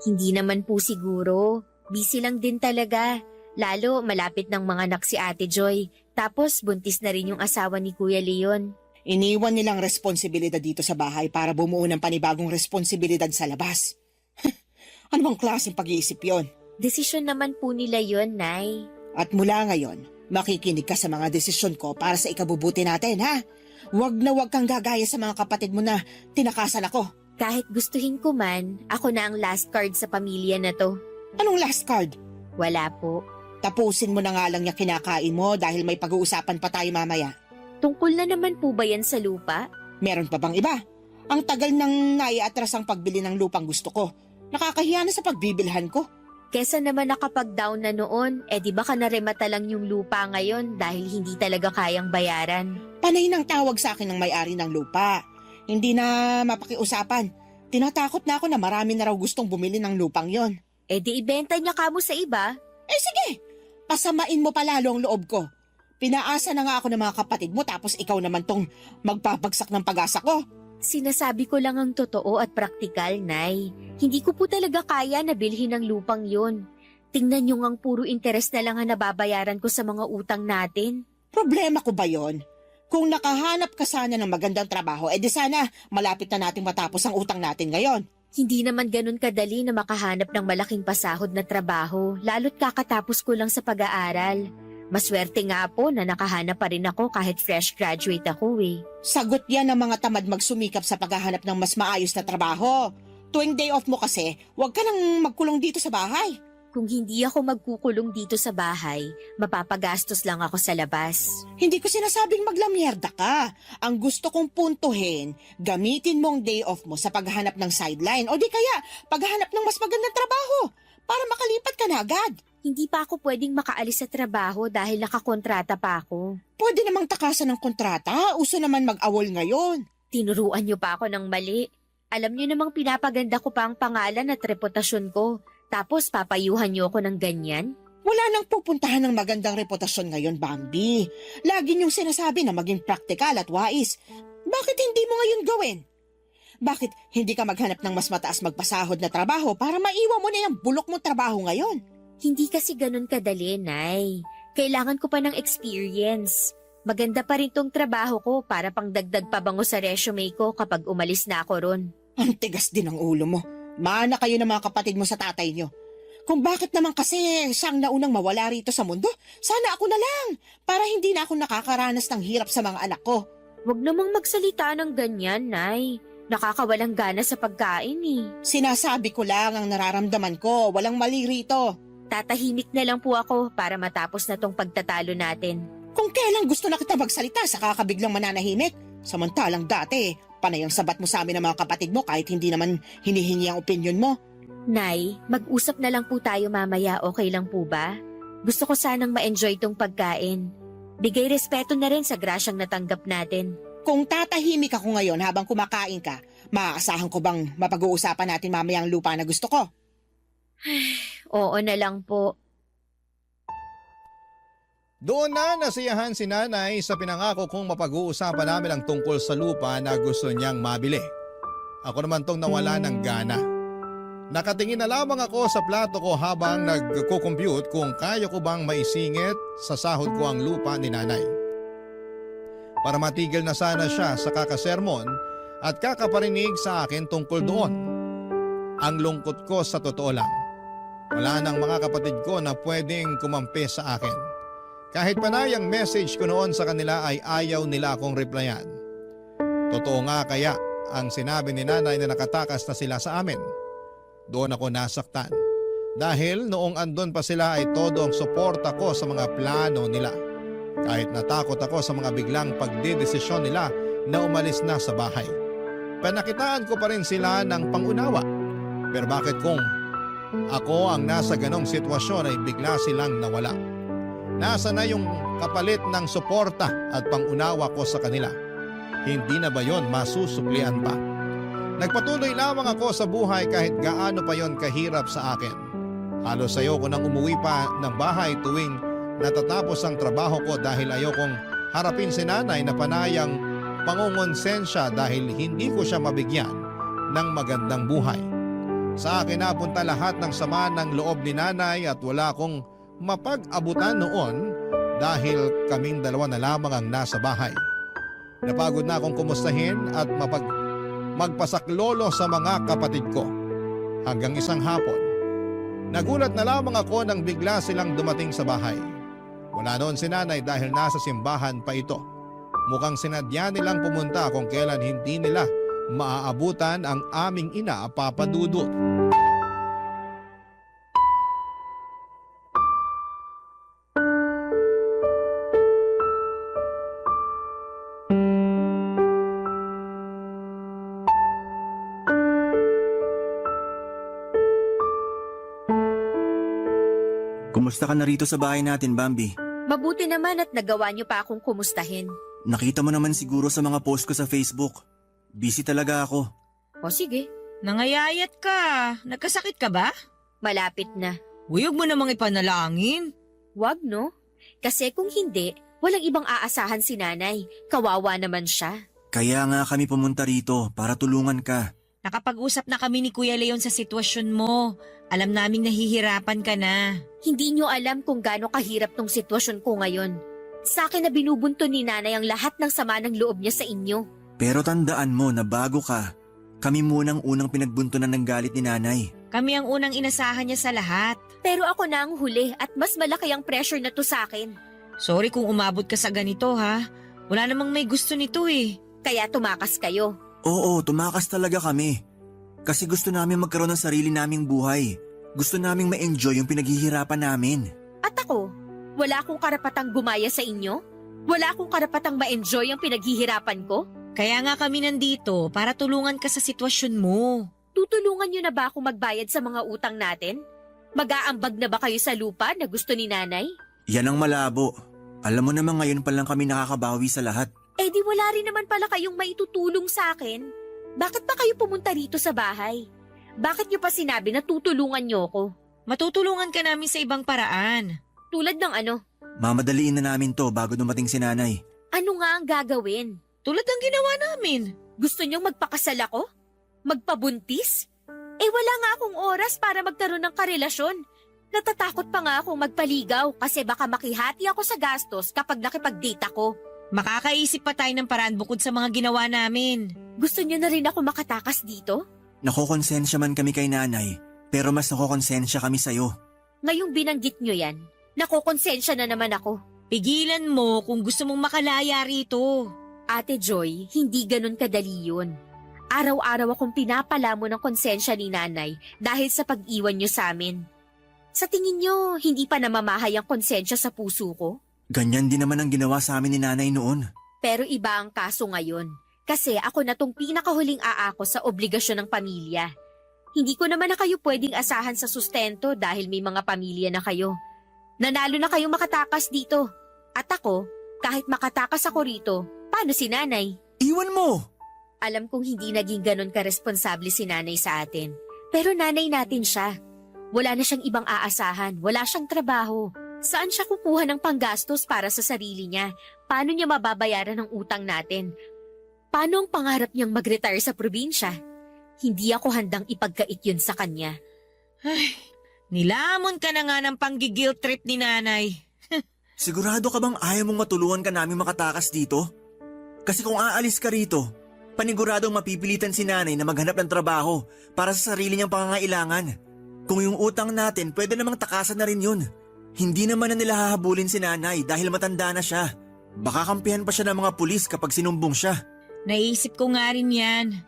Hindi naman po siguro. Busy lang din talaga. Lalo malapit ng mga anak si Ate Joy. Tapos buntis na rin yung asawa ni Kuya Leon. Iniwan nilang responsibilidad dito sa bahay para bumuo ng panibagong responsibilidad sa labas. Ano bang klaseng pag-iisip yon? Desisyon naman po nila yon, Nay. At mula ngayon, makikinig ka sa mga desisyon ko para sa ikabubuti natin, ha? Huwag na huwag kang gagaya sa mga kapatid mo na tinakasan ako. Kahit gustuhin ko man, ako na ang last card sa pamilya na to. Anong last card? Wala po. Tapusin mo na nga lang yung kinakain mo dahil may pag-uusapan pa tayo mamaya. Tungkol na naman po ba yan sa lupa? Meron pa bang iba? Ang tagal nang naiatras ang pagbili ng lupang gusto ko. Nakakahiya na sa pagbibilhan ko. Kesa naman nakapag-down na noon, di ba ka naremata lang yung lupa ngayon dahil hindi talaga kayang bayaran? Panay nang tawag sa akin ng may-ari ng lupa. Hindi na mapakiusapan. Tinatakot na ako na marami na raw gustong bumili ng lupang yon. Di ibenta niya kamo sa iba. Sige, pasamain mo palalo ang loob ko. Pinaasa na nga ako ng mga kapatid mo tapos ikaw naman tong magpapagsak ng pag-asa ko. Sinasabi ko lang ang totoo at praktikal, Nay. Hindi ko po talaga kaya na bilhin ang lupang yon. Tingnan nyo ngang puro interes na lang ang nababayaran ko sa mga utang natin. Problema ko ba yon? Kung nakahanap ka sana ng magandang trabaho, di sana malapit na nating matapos ang utang natin ngayon. Hindi naman ganun kadali na makahanap ng malaking pasahod na trabaho, lalo't kakatapos ko lang sa pag-aaral. Maswerte nga po na nakahanap pa rin ako kahit fresh graduate ako eh. Sagot yan ng mga tamad magsumikap sa paghahanap ng mas maayos na trabaho. Tuwing day off mo kasi, huwag ka nang magkulong dito sa bahay. Kung hindi ako magkukulong dito sa bahay, mapapagastos lang ako sa labas. Hindi ko sinasabing maglamyerda ka. Ang gusto kong puntuhin, gamitin mo ang day off mo sa paghahanap ng sideline o di kaya paghahanap ng mas magandang trabaho para makalipat ka na agad. Hindi pa ako pwedeng makaalis sa trabaho dahil nakakontrata pa ako. Pwede namang takasan ng kontrata, uso naman mag-awol ngayon. Tinuruan niyo pa ako ng mali. Alam niyo namang pinapaganda ko pa ang pangalan at reputasyon ko. Tapos papayuhan niyo ako ng ganyan? Wala nang pupuntahan ng magandang reputasyon ngayon, Bambi. Lagi niyong sinasabi na maging praktikal at wais. Bakit hindi mo ngayon gawin? Bakit hindi ka maghanap ng mas mataas magpasahod na trabaho para maiwan mo na yung bulok mong trabaho ngayon? Hindi kasi ganun kadali, Nay. Kailangan ko pa ng experience. Maganda pa rin tong trabaho ko para pangdagdag pabango sa resume ko kapag umalis na ako ron. Ang tigas din ang ulo mo. Mana kayo ng mga kapatid mo sa tatay niyo. Kung bakit naman kasi siyang naunang mawala rito sa mundo, sana ako na lang para hindi na ako nakakaranas ng hirap sa mga anak ko. Huwag namang magsalita ng ganyan, Nay. Nakakawalang gana sa pagkain eh. Sinasabi ko lang ang nararamdaman ko, walang mali rito. Tatahimik na lang po ako para matapos na tong pagtatalo natin. Kung kailan gusto na kita magsalita, saka ka biglang mananahimik. Samantalang dati, panay ang sabat mo sa amin ng mga kapatid mo kahit hindi naman hinihingi ang opinyon mo. Nay, mag-usap na lang po tayo mamaya, okay lang po ba? Gusto ko sanang ma-enjoy tong pagkain. Bigay respeto na rin sa grasyang natanggap natin. Kung tatahimik ako ngayon habang kumakain ka, maaasahan ko bang mapag-uusapan natin mamaya ang lupa na gusto ko? Oo na lang po. Doon na nasiyahan si nanay sa pinangako kong mapag-uusapan namin ang tungkol sa lupa na gusto niyang mabili. Ako naman tong nawala ng gana. Nakatingin na lamang ako sa plato ko habang nagko-compute kung kaya ko bang maisingit sa sahod ko ang lupa ni nanay. Para matigil na sana siya sa kakasermon at kakaparinig sa akin tungkol doon. Ang lungkot ko sa totoo lang. Wala nang mga kapatid ko na pwedeng kumampi sa akin. Kahit panay ang message ko noon sa kanila ay ayaw nila akong replyan. Totoo nga kaya ang sinabi ni nanay na nakatakas na sila sa amin. Doon ako nasaktan. Dahil noong andon pa sila ay todo ang suporta ko sa mga plano nila. Kahit natakot ako sa mga biglang pagdedesisyon nila na umalis na sa bahay. Panakitaan ko pa rin sila ng pangunawa. Pero bakit kung ako ang nasa ganong sitwasyon ay bigla silang nawala? Nasa na yung kapalit ng suporta at pangunawa ko sa kanila? Hindi na ba yon masusuklian pa? Nagpatuloy lamang ako sa buhay kahit gaano pa yon kahirap sa akin. Halos ayoko nang umuwi pa ng bahay tuwing natatapos ang trabaho ko dahil ayokong harapin si nanay na panayang pangungonsensya dahil hindi ko siya mabigyan ng magandang buhay. Sa akin napunta lahat ng sama ng loob ni nanay at wala akong mapag-abutan noon dahil kaming dalawa na lamang ang nasa bahay. Napagod na akong kumustahin at magpasaklolo sa mga kapatid ko. Hanggang isang hapon, nagulat na lamang ako nang bigla silang dumating sa bahay. Wala noon si nanay dahil nasa simbahan pa ito. Mukhang sinadya nilang pumunta kung kailan hindi nila maaabutan ang aming ina, Papa Dudut. Kumusta ka na rito sa bahay natin, Bambi? Mabuti naman at nagawa niyo pa akong kumustahin. Nakita mo naman siguro sa mga post ko sa Facebook. Busy talaga ako. O sige, Nangayayat ka. Nagkasakit ka ba? malapit na. Huyog mo namang ipanalangin. Wag no? Kasi kung hindi, walang ibang aasahan si nanay. Kawawa naman siya. Kaya nga kami pumunta rito para tulungan ka. Nakapag-usap na kami ni Kuya Leon sa sitwasyon mo. Alam naming nahihirapan ka na. Hindi niyo alam kung gaano kahirap tong sitwasyon ko ngayon. Sa akin na binubunto ni nanay ang lahat ng sama ng loob niya sa inyo. Pero tandaan mo na bago ka, kami munang unang pinagbuntunan ng galit ni nanay. Kami ang unang inasahan niya sa lahat. Pero ako na ang huli at mas malaki ang pressure na to sa akin. Sorry kung umabot ka sa ganito ha. Wala namang may gusto nito eh. Kaya tumakas kayo. Oo, tumakas talaga kami. Kasi gusto namin magkaroon ng sarili naming buhay. Gusto naming ma-enjoy yung pinaghihirapan namin. At ako, wala akong karapatang gumaya sa inyo? Wala akong karapatang ma-enjoy ang pinaghihirapan ko? Kaya nga kami nandito para tulungan ka sa sitwasyon mo. Tutulungan niyo na ba akong magbayad sa mga utang natin? Mag-aambag na ba kayo sa lupa na gusto ni nanay? Yan ang malabo. Alam mo naman ngayon pa lang kami nakakabawi sa lahat. Eh di wala rin naman pala kayong maitutulong sa akin. Bakit pa kayo pumunta rito sa bahay? Bakit niyo pa sinabi na tutulungan niyo ko? Matutulungan ka namin sa ibang paraan. Tulad ng ano? Mamadaliin na namin to bago dumating si nanay. Ano nga ang gagawin? Tulad ng ginawa namin. Gusto niyong magpakasal ako? Magpabuntis? Eh wala nga akong oras para magkaroon ng karelasyon. Natatakot pa nga akong magpaligaw kasi baka makihati ako sa gastos kapag nakipag-date ako. Makakaisip pa tayo ng paraan bukod sa mga ginawa namin. Gusto niyo na rin ako makatakas dito? Nakokonsensya man kami kay nanay, pero mas nakokonsensya kami sa'yo. Ngayong binanggit niyo yan, nakokonsensya na naman ako. Pigilan mo kung gusto mong makalaya rito. Ate Joy, hindi ganun kadali yun. Araw-araw akong pinapalamo ng konsensya ni nanay dahil sa pag-iwan niyo sa amin. Sa tingin niyo, hindi pa namamahay ang konsensya sa puso ko? Ganyan din naman ang ginawa sa amin ni nanay noon. Pero iba ang kaso ngayon. Kasi ako na tong pinakahuling aako sa obligasyon ng pamilya. Hindi ko naman na kayo pwedeng asahan sa sustento dahil may mga pamilya na kayo. Nanalo na kayo makatakas dito. At ako, kahit makatakas ako rito, paano si nanay? Iwan mo! Alam kong hindi naging ganon karesponsable si nanay sa atin. Pero nanay natin siya. Wala na siyang ibang aasahan, wala siyang trabaho. Saan siya kukuha ng panggastos para sa sarili niya? Paano niya mababayaran ang utang natin? Paano ang pangarap niyang mag-retire sa probinsya? Hindi ako handang ipagkait yun sa kanya. Nilamon ka na nga ng panggigil trip ni nanay. Sigurado ka bang ayaw mong matulungan ka namin makatakas dito? Kasi kung aalis ka rito, paniguradong mapipilitan si nanay na maghanap ng trabaho para sa sarili niyang pangangailangan. Kung yung utang natin, pwede namang takasan na rin yun. Hindi naman na nila hahabulin si nanay dahil matanda na siya. Baka kampihan pa siya ng mga pulis kapag sinumbong siya. Naisip ko nga rin yan.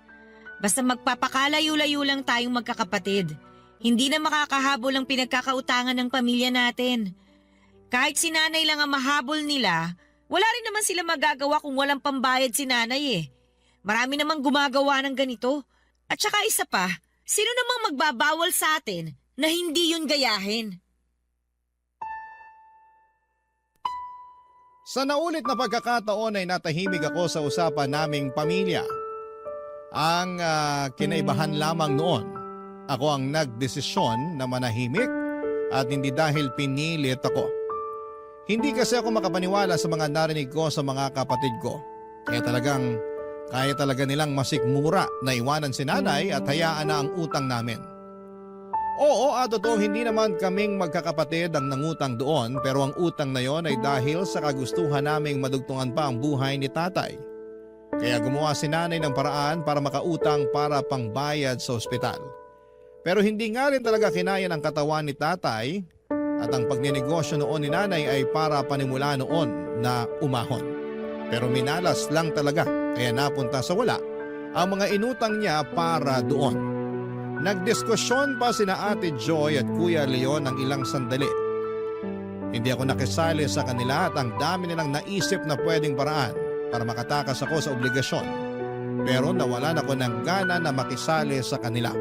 Basta magpapakalayo-layo lang tayong magkakapatid. Hindi na makakahabol ang pinagkakautangan ng pamilya natin. Kahit si nanay lang ang mahabol nila, wala rin naman sila magagawa kung walang pambayad si nanay eh. Marami namang gumagawa ng ganito. At saka isa pa, sino namang magbabawal sa atin na hindi yun gayahin? Sa naulit na pagkakataon ay natahimik ako sa usapan naming pamilya. Ang kinaibahan lamang noon, ako ang nagdesisyon na manahimik at hindi dahil pinilit ako. Hindi kasi ako makapaniwala sa mga narinig ko sa mga kapatid ko. Kaya talaga nilang masikmura na iwanan si nanay at hayaan na ang utang namin. Oo, totoo, hindi naman kaming magkakapatid ang nangutang doon, pero ang utang na yon ay dahil sa kagustuhan naming madugtungan pa ang buhay ni tatay. Kaya gumawa si nanay ng paraan para makautang para pangbayad sa ospital. Pero hindi nga rin talaga kinaya ng katawan ni tatay at ang pagninegosyo noon ni nanay ay para panimula noon na umahon. Pero minalas lang talaga kaya napunta sa wala ang mga inutang niya para doon. Nagdiskusyon pa sina Ate Joy at Kuya Leon ng ilang sandali. Hindi ako nakisali sa kanila at ang dami nilang naisip na pwedeng paraan para makatakas ako sa obligasyon. Pero nawalan ako ng gana na makisali sa kanila.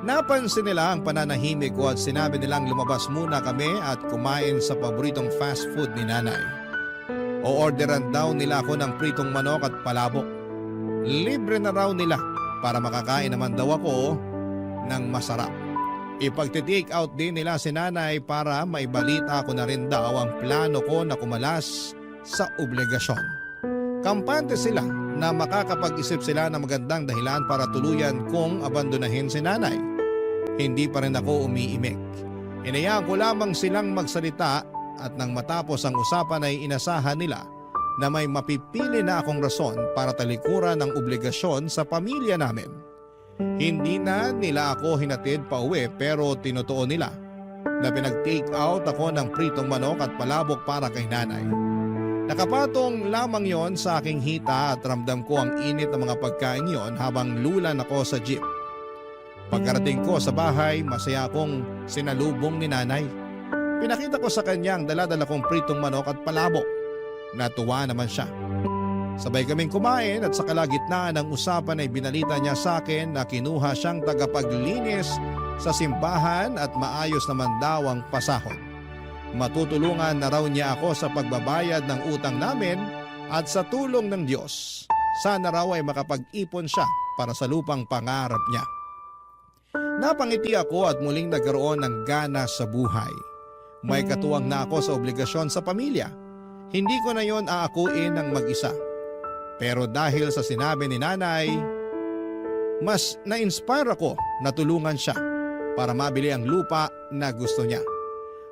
Napansin nila ang pananahimik ko at sinabi nilang lumabas muna kami at kumain sa paboritong fast food ni nanay. O-orderan daw nila ako ng pritong manok at palabok. Libre na raw nila para makakain naman daw ako ng masarap. Ipagti-take out din nila si nanay para maibalita ko na rin daw ang plano ko na kumalas sa obligasyon. Kampante sila na makakapag-isip sila ng magandang dahilan para tuluyan kong abandonahin si nanay. Hindi pa rin ako umiimik. Inayaan ko lamang silang magsalita at nang matapos ang usapan ay inasahan nila na may mapipili na akong rason para talikuran ang obligasyon sa pamilya namin. Hindi na nila ako hinatid pa uwi pero tinutuon nila na pinag-take out ako ng pritong manok at palabok para kay nanay. Nakapatong lamang yon sa aking hita at ramdam ko ang init ng mga pagkain yon habang lulan ako sa jeep. Pagkarating ko sa bahay, masaya akong sinalubong ni nanay. Pinakita ko sa kanya ang dala-dala kong pritong manok at palabok. Natuwa naman siya. Sabay kaming kumain at sa kalagitnaan ng usapan ay binalita niya sa akin na kinuha siyang tagapaglinis sa simbahan at maayos naman daw ang pasahod. Matutulungan na raw niya ako sa pagbabayad ng utang namin at sa tulong ng Diyos, sana raw ay makapag-ipon siya para sa lupang pangarap niya. Napangiti ako at muling nagkaroon ng gana sa buhay. May katuwang na ako sa obligasyon sa pamilya. Hindi ko na yon aakuin ng mag-isa. Pero dahil sa sinabi ni nanay, mas na-inspire ako na tulungan siya para mabili ang lupa na gusto niya.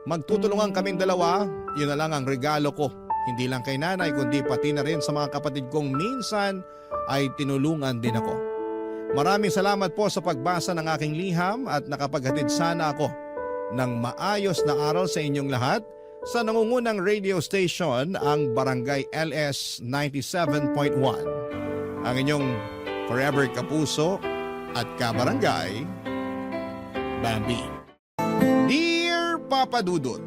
Magtutulungan kaming dalawa, yun na lang ang regalo ko. Hindi lang kay nanay kundi pati na rin sa mga kapatid kong minsan ay tinulungan din ako. Maraming salamat po sa pagbasa ng aking liham at nakapaghatid sana ako ng maayos na aral sa inyong lahat sa nangungunang radio station ang Barangay LS 97.1. Ang inyong forever kapuso at kabarangay, Bambi. Dear Papa Dudut,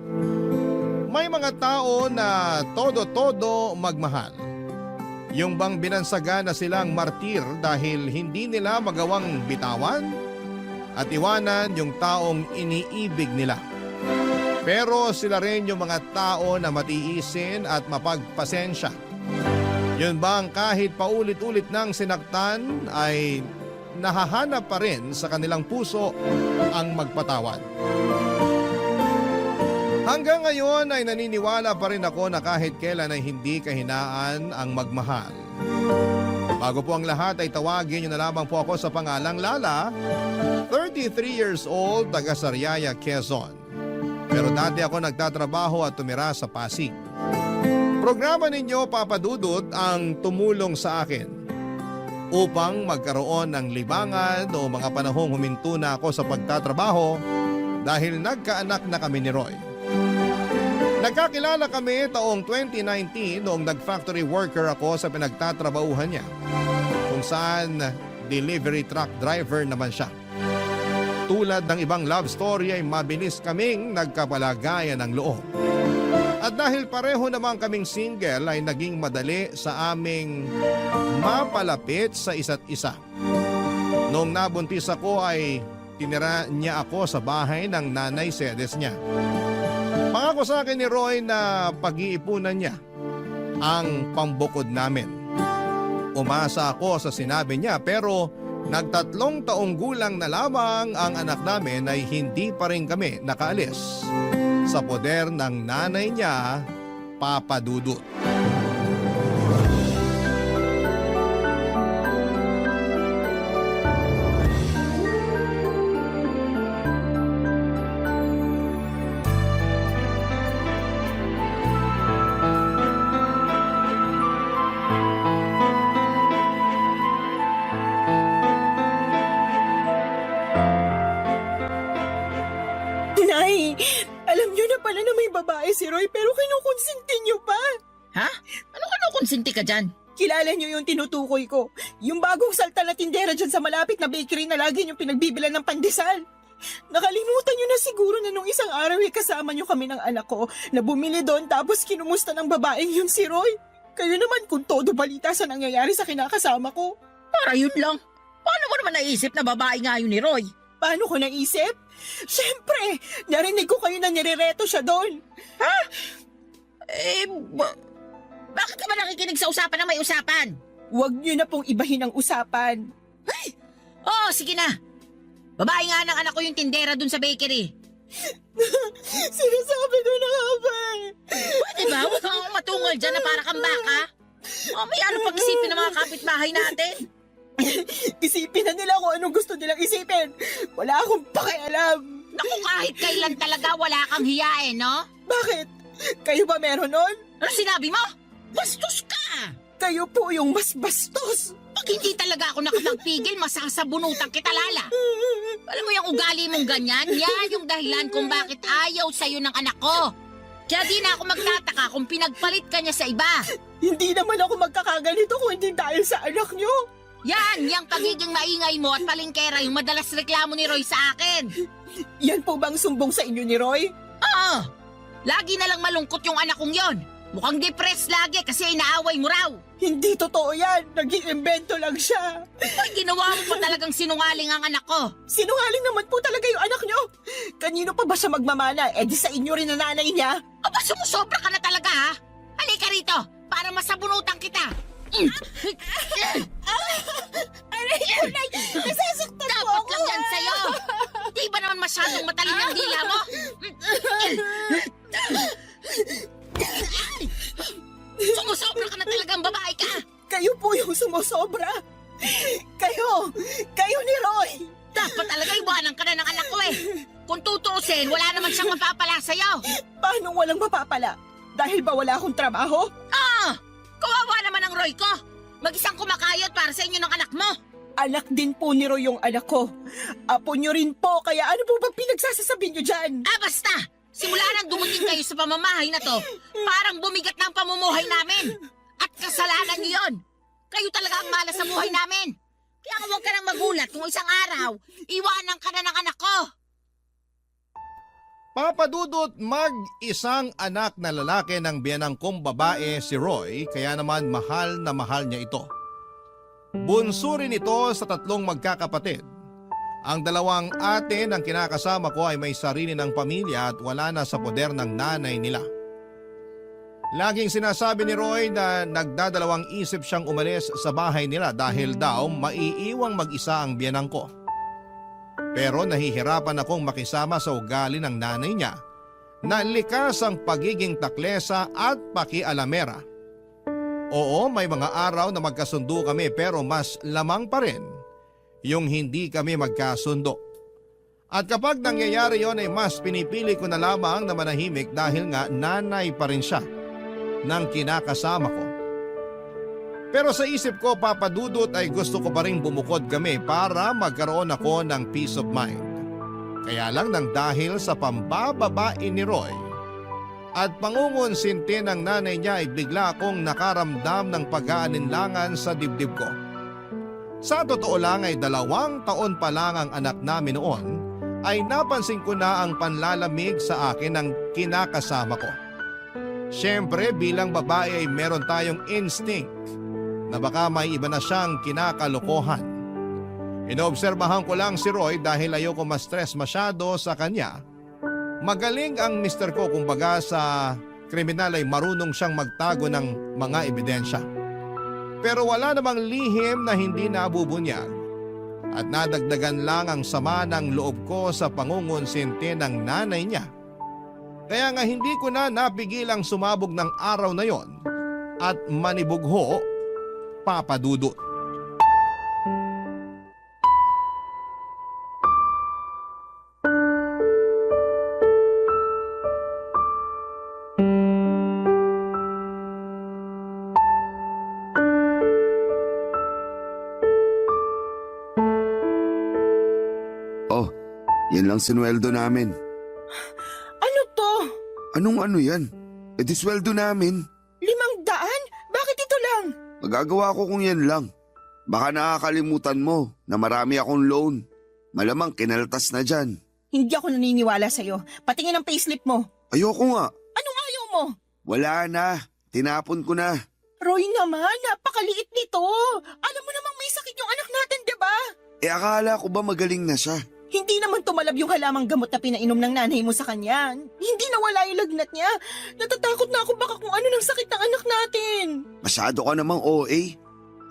may mga tao na todo-todo magmahal. Yung bang binansaga na silang martir dahil hindi nila magawang bitawan at iwanan yung taong iniibig nila. Pero sila rin yung mga tao na matiisin at mapagpasensya. Yun bang kahit paulit-ulit ng sinaktan ay nahahanap pa rin sa kanilang puso ang magpatawad. Hanggang ngayon ay naniniwala pa rin ako na kahit kailan ay hindi kahinaan ang magmahal. Bago po ang lahat ay tawagin niyo na lamang po ako sa pangalang Lala, 33 years old, taga Sariaya, Quezon. Pero dati ako nagtatrabaho at tumira sa Pasig. Programa ninyo, Papa Dudut, ang tumulong sa akin upang magkaroon ng libangan o mga panahong huminto na ako sa pagtatrabaho dahil nagkaanak na kami ni Roy. Nagkakilala kami taong 2019 noong nag-factory worker ako sa pinagtatrabahuhan niya, kung saan delivery truck driver naman siya. Tulad ng ibang love story ay mabilis kaming nagkapalagayan ng loob. At dahil pareho naman kaming single ay naging madali sa aming mapalapit sa isa't isa. Noong nabuntis ako ay tinira niya ako sa bahay ng nanay sedes niya. Pangako sa akin ni Roy na pag-iipunan niya ang pambukod namin. Umasa ako sa sinabi niya pero nagtatlong taong gulang na lamang ang anak namin ay hindi pa rin kami nakaalis sa poder ng nanay niya, Papa Dudut. Nay, alam niyo na pala na may babae si Roy pero kinukonsinti niyo pa. Ha? Ano konsinti ka dyan? Kilala niyo yung tinutukoy ko. Yung bagong salta na tindera dyan sa malapit na bakery na lagi niyong pinagbibilan ng pandesal. Nakalimutan niyo na siguro na nung isang araw ay kasama niyo kami ng anak ko na bumili doon tapos kinumusta ng babaeng yun si Roy. Kayo naman kung todo balita sa nangyayari sa kinakasama ko. Para yun lang. Paano mo naman naisip na babae nga yun ni Roy? Paano ko naisip? Siyempre, narinig ko kayo na nirereto siya doon. Bakit ka ba nakikinig sa usapan na may usapan? Huwag niyo na pong ibahin ang usapan. Oo, sige na. Babae nga ng anak ko yung tindera dun sa bakery. Sinasabi ko na nga ba? Pwede ba? Huwag kang matungal dyan na para kang baka. May ano pag-isipin ng mga kapitbahay natin? Isipin na nila kung anong gusto nilang isipin. Wala akong pakialam. Naku, kahit kailan talaga wala kang hiyain, no? Bakit? Kayo ba meron nun? Ano sinabi mo? Bastos ka! Kayo po yung mas bastos. Pag hindi talaga ako nakapagpigil, masasabunutan kita, Lala. Alam mo yung ugali mong ganyan? Yan yung dahilan kung bakit ayaw sa'yo ng anak ko. Kaya di na ako magtataka kung pinagpalit ka niya sa iba. Hindi naman ako magkakaganito kung hindi dahil sa anak nyo. Yan, yung pagiging maingay mo at palingkera yung madalas reklamo ni Roy sa akin. Yan po bang sumbong sa inyo ni Roy? Oo, lagi na lang malungkot yung anak kong yon. Mukhang depressed lagi kasi inaaway mo raw. Hindi totoo yan. Nag-iimbento lang siya. Ay, ginawa mo pa talagang sinungaling ang anak ko. Sinungaling naman po talaga yung anak nyo. Kanino pa ba siya magmamana? Eh di sa inyo rin na nanay niya. Aba, sumusobra ka na talaga, ha? Halika rito para masabunutan kita. Aray ko, Nay! Nasasaktan po Dapat ako! lang yan sa'yo. Di ba naman masyadong matalin ang dila mo? Sumusobra ka na talagang babae ka. Kayo po yung sumusobra. Kayo ni Roy. Dapat talaga iwanan ka na ng anak ko eh. Kung tutuusin, wala naman siyang mapapala sa'yo. Paano walang mapapala? Dahil ba wala akong trabaho? Kawawa naman ang Roy ko. Mag-isang kumakayot para sa inyo ng anak mo. Anak din po ni Roy yung anak ko. Apo nyo rin po, kaya ano po ba pinagsasasabi nyo dyan? Basta! Simula nang dumating kayo sa pamamahay na to, parang bumigat na ang pamumuhay namin. At kasalanan niyo yun. Kayo talaga ang malas sa buhay namin. Kaya huwag ka nang magulat kung isang araw, iwanan ka na ng anak ko. Papa Dudut, mag-isang anak na lalaki ng biyanang kong babae si Roy, kaya naman mahal na mahal niya ito. Bunso rin ito sa tatlong magkakapatid. Ang dalawang ate ng kinakasama ko ay may sarili ng pamilya at wala na sa poder ng nanay nila. Laging sinasabi ni Roy na nagdadalawang isip siyang umalis sa bahay nila dahil daw maiiwang mag-isa ang biyanang ko. Pero nahihirapan akong makisama sa ugali ng nanay niya na likas ang pagiging taklesa at pakialamera. Oo, may mga araw na magkasundo kami pero mas lamang pa rin yung hindi kami magkasundo. At kapag nangyayari yon ay mas pinipili ko na lamang na manahimik dahil nga nanay pa rin siya ng kinakasama ko. Pero sa isip ko, Papa Dudut, ay gusto ko pa rin bumukod kami para magkaroon ako ng peace of mind. Kaya lang nang dahil sa pambababae ni Roy at pangungonsinti ng nanay niya ay bigla akong nakaramdam ng pag-aalinlangan sa dibdib ko. Sa totoo lang ay 2 taon pa lang ang anak namin noon ay napansin ko na ang panlalamig sa akin ng kinakasama ko. Siyempre bilang babae ay meron tayong instinct na baka may iba na siyang kinakalokohan. Inoobserbahan ko lang si Roy dahil ayoko ma-stress masyado sa kanya. Magaling ang mister ko, kumbaga sa kriminal ay marunong siyang magtago ng mga ebidensya. Pero wala namang lihim na hindi nabubunyag at nadagdagan lang ang sama ng loob ko sa pangungonsinti ng nanay niya. Kaya nga hindi ko na napigilang sumabog ng araw na yon at manibugho, Papa Dudut. Oh, yan lang sinweldo namin. Ano to? Anong ano yan? E di sweldo namin. 500? Bakit ito lang? Magagawa ko kung yan lang. Baka nakakalimutan mo na marami akong loan. Malamang kinaltas na dyan. Hindi ako naniniwala sa'yo. Patingin ang payslip mo. Ayoko nga. Anong ayaw mo? Wala na. Tinapon ko na. Roy naman, napakaliit nito. Alam mo namang may sakit yung anak natin, di ba? E akala ko ba magaling na siya? Hindi naman tumalab yung halamang gamot na pinainom ng nanay mo sa kanya. Hindi nawala yung lagnat niya. Natatakot na ako baka kung ano ng sakit ng anak natin. Masyado ka namang OA.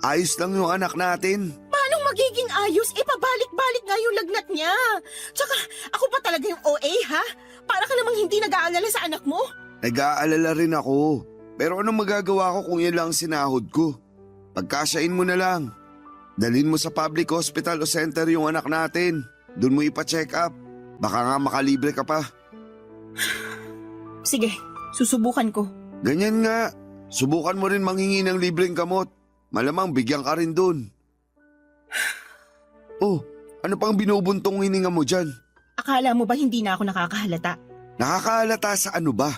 Ayos lang yung anak natin. Paano magiging ayos? Pabalik-balik nga yung lagnat niya. Tsaka, ako pa talaga yung OA, ha? Para ka namang hindi nag-aalala sa anak mo. Nag-aalala rin ako. Pero anong magagawa ko kung yan lang ang sinahod ko? Pagkasyain mo na lang. Dalhin mo sa public hospital o center yung anak natin. Doon mo ipa-check up. Baka nga makalibre ka pa. Sige, susubukan ko. Ganyan nga. Subukan mo rin manghingi ng libreng gamot. Malamang bigyan ka rin doon. Oh, ano pang binubuntong hininga mo dyan? Akala mo ba hindi na ako nakakahalata? Nakakahalata sa ano ba?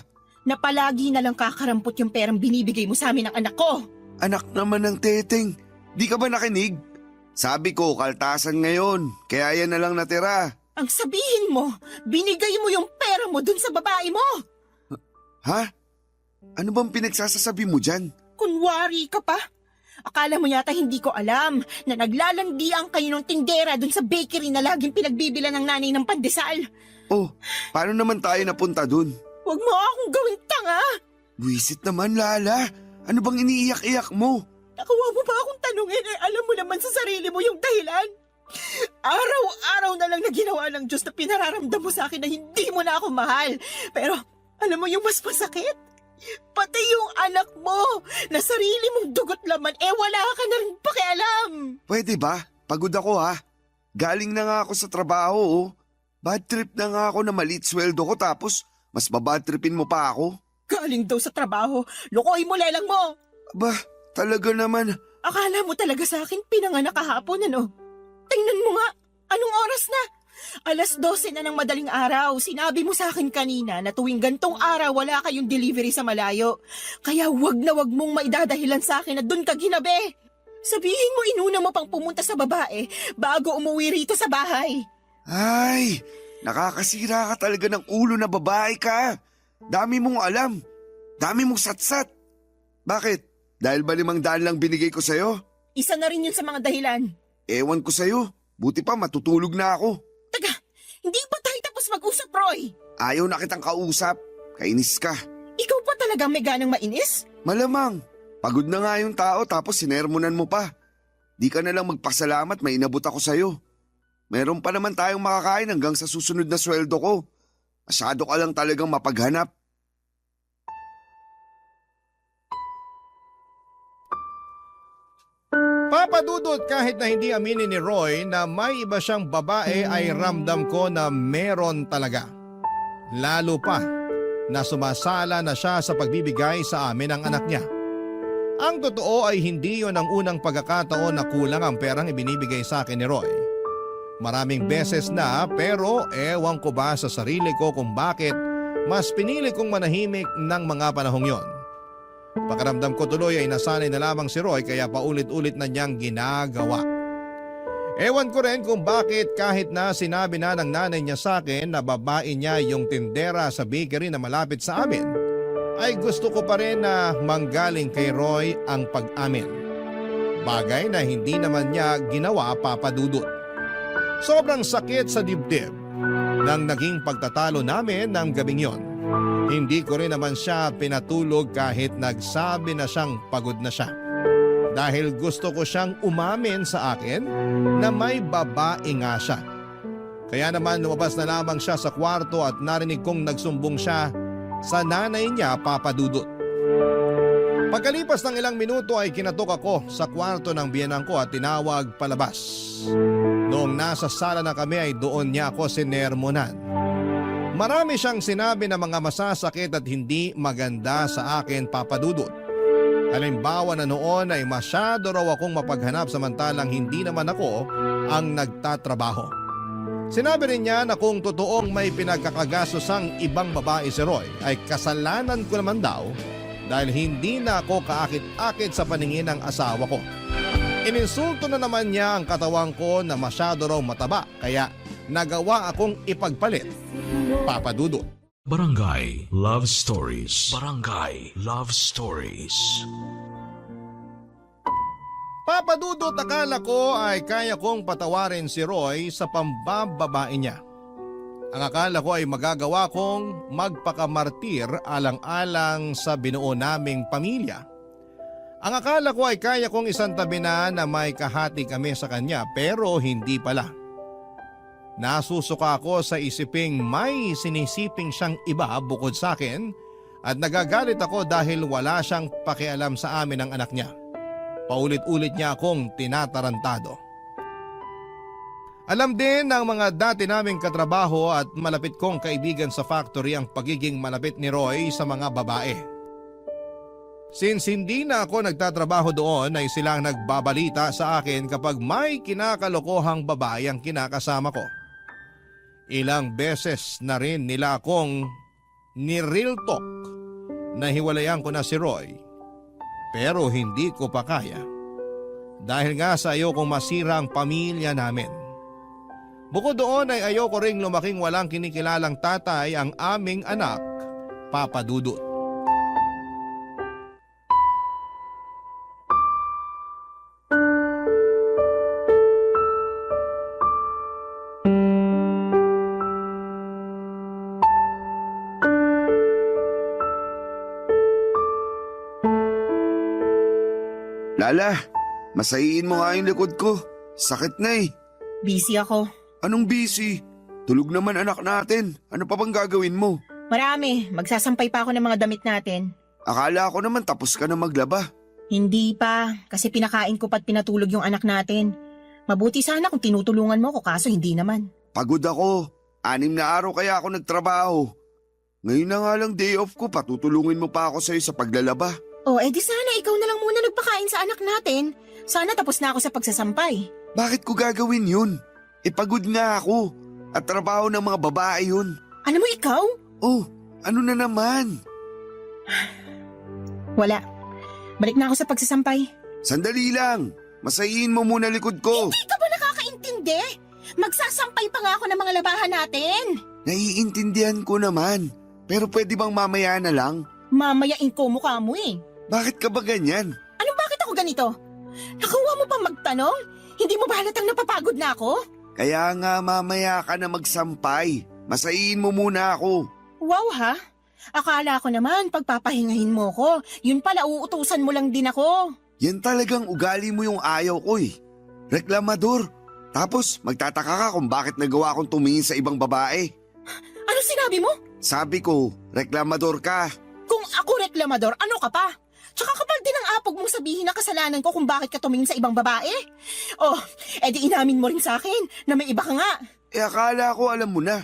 Na palagi na lang kakarampot yung perang binibigay mo sa amin ng anak ko. Anak naman ng teteng. Di ka ba nakinig? Sabi ko, kaltasan ngayon. Kaya yan na lang natira. Ang sabihin mo, binigay mo yung pera mo dun sa babae mo. Ha? Ano bang pinagsasasabi mo dyan? Kunwari ka pa. Akala mo yata hindi ko alam na naglalandian kayo ng tindera dun sa bakery na laging pinagbibila ng nanay ng pandesal. Oh, paano naman tayo napunta dun? Huwag mo akong gawing tanga. Buwisit naman, Lala. Ano bang iniiyak-iyak mo? Nakuha mo ba akong tanungin alam mo naman sa sarili mo yung dahilan? Araw-araw na lang na ginawa ng Diyos na pinararamdam mo sa akin na hindi mo na ako mahal. Pero alam mo yung mas masakit? Pati yung anak mo na sarili mong dugot laman wala ka na rin pakialam. Pwede ba? Pagod ako ha. Galing na nga ako sa trabaho oh. Bad trip na nga ako na maliit sweldo ko tapos mas babad tripin mo pa ako. Galing daw sa trabaho, lokohin mo lelang mo. Aba, talaga naman. Akala mo talaga sa akin pinanganak kahapon ano? Tingnan mo nga, anong oras na? 12:00 na ng madaling araw. Sinabi mo sa akin kanina na tuwing gantong araw wala kayong delivery sa malayo. Kaya wag na wag mong maidadahilan sa akin na dun ka ginabi. Sabihin mo inuna mo pang pumunta sa babae bago umuwi rito sa bahay. Ay, nakakasira ka talaga ng ulo na babae ka. Dami mong alam. Dami mong satsat. Bakit? Dahil ba 500 lang binigay ko sa'yo? Isa na rin yun sa mga dahilan. Ewan ko sa'yo. Buti pa matutulog na ako. Taga, hindi pa tayo tapos mag-usap, Roy. Ayaw na kitang kausap. Kainis ka. Ikaw pa talagang may ganang mainis? Malamang. Pagod na nga yung tao tapos sinermonan mo pa. Di ka na lang magpasalamat, may inabot ako sa'yo. Meron pa naman tayong makakain hanggang sa susunod na sweldo ko. Masyado ka lang talagang mapaghanap. Papadudot kahit na hindi aminin ni Roy na may iba siyang babae ay ramdam ko na meron talaga. Lalo pa na sumasala na siya sa pagbibigay sa amin ng anak niya. Ang totoo ay hindi yon ang unang pagkakataon na kulang ang perang ibinibigay sa akin ni Roy. Maraming beses na pero ewan ko ba sa sarili ko kung bakit mas pinili kong manahimik ng mga panahong yon. Pakiramdam ko tuloy ay nasanay na lamang si Roy kaya paulit-ulit na niyang ginagawa. Ewan ko rin kung bakit kahit na sinabi na ng nanay niya sa akin na babae niya yung tindera sa bakery na malapit sa amin, ay gusto ko pa rin na manggaling kay Roy ang pag-amin. Bagay na hindi naman niya ginawa, Papa Dudut. Sobrang sakit sa dibdib nang naging pagtatalo namin ng gabing yon. Hindi ko rin naman siya pinatulog kahit nagsabi na siyang pagod na siya. Dahil gusto ko siyang umamin sa akin na may babae nga siya. Kaya naman lumabas na lamang siya sa kwarto at narinig kong nagsumbong siya sa nanay niya, Papa Dudut. Pagkalipas ng ilang minuto ay kinatok ako sa kwarto ng biyenan ko at tinawag palabas. Noong nasa sala na kami ay doon niya ako sinermonan. Marami siyang sinabi na mga masasakit at hindi maganda sa akin, Papa Dudut. Halimbawa na noon ay masyado raw akong mapaghanap samantalang hindi naman ako ang nagtatrabaho. Sinabi rin niya na kung totoong may pinagkakagasosang ibang babae si Roy ay kasalanan ko naman daw dahil hindi na ako kaakit-akit sa paningin ng asawa ko. Ininsulto na naman niya ang katawan ko na masyado raw mataba kaya nagawa akong ipagpalit, Papa Dudut. Barangay Love Stories. Barangay Love Stories. Papa Dudut, akala ko ay kaya kong patawarin si Roy sa pambababae niya. Ang akala ko ay magagawa kong magpakamartir alang-alang sa binuo naming pamilya. Ang akala ko ay kaya kong isantabi na may kahati kami sa kanya pero hindi pala. Nasusuka ako sa isiping may sinisiping siyang iba bukod sa akin at nagagalit ako dahil wala siyang pakialam sa amin ng anak niya. Paulit-ulit niya akong tinatarantado. Alam din ng mga dati naming katrabaho at malapit kong kaibigan sa factory ang pagiging malapit ni Roy sa mga babae. Since hindi na ako nagtatrabaho doon ay silang nagbabalita sa akin kapag may kinakalokohang babae ang kinakasama ko. Ilang beses na rin nila akong ni-real talk na hiwalayan ko na si Roy. Pero hindi ko pa kaya. Dahil nga sa ayokong masira ang pamilya namin. Bukod doon ay ayoko ring lumaking walang kinikilalang tatay ang aming anak, Papa Dudut. Lala, masahiin mo nga yung likod ko. Sakit na eh. Busy ako. Anong busy? Tulog naman anak natin. Ano pa bang gagawin mo? Marami. Magsasampay pa ako ng mga damit natin. Akala ko naman tapos ka na maglaba. Hindi pa. Kasi pinakain ko pa't pinatulog yung anak natin. Mabuti sana kung tinutulungan mo ko kaso hindi naman. Pagod ako. 6 na araw kaya ako nagtrabaho. Ngayon na nga lang day off ko, patutulungin mo pa ako sa'yo sa paglalaba. Oh, edi sana ikaw na lang muna nagpakain sa anak natin. Sana tapos na ako sa pagsasampay. Bakit ko gagawin yun? Pagod nga ako. At trabaho ng mga babae yun. Ano mo ikaw? Oh, ano na naman? Wala. Balik na ako sa pagsasampay. Sandali lang. Masahiin mo muna likod ko. Hindi ka ba nakakaintindi? Magsasampay pa nga ako ng mga labahan natin. Naiintindihan ko naman. Pero pwede bang mamaya na lang? Mamayain ko mukha mo eh. Bakit ka ba ganyan? Anong bakit ako ganito? Nakuha mo pa magtanong? Hindi mo ba halatang napapagod na ako? Kaya nga mamaya ka na magsampay. Masayin mo muna ako. Wow ha? Akala ko naman pagpapahingahin mo ko. Yun pala uutusan mo lang din ako. Yan talagang ugali mo yung ayaw ko eh. Reklamador. Tapos magtataka ka kung bakit nagawa kong tumingin sa ibang babae. Ano sinabi mo? Sabi ko, reklamador ka. Kung ako reklamador, ano ka pa? Tsaka kapal din ang apog mong sabihin na kasalanan ko kung bakit ka tumingin sa ibang babae. Oh, edi inamin mo rin sa akin na may iba ka nga. Akala ko alam mo na.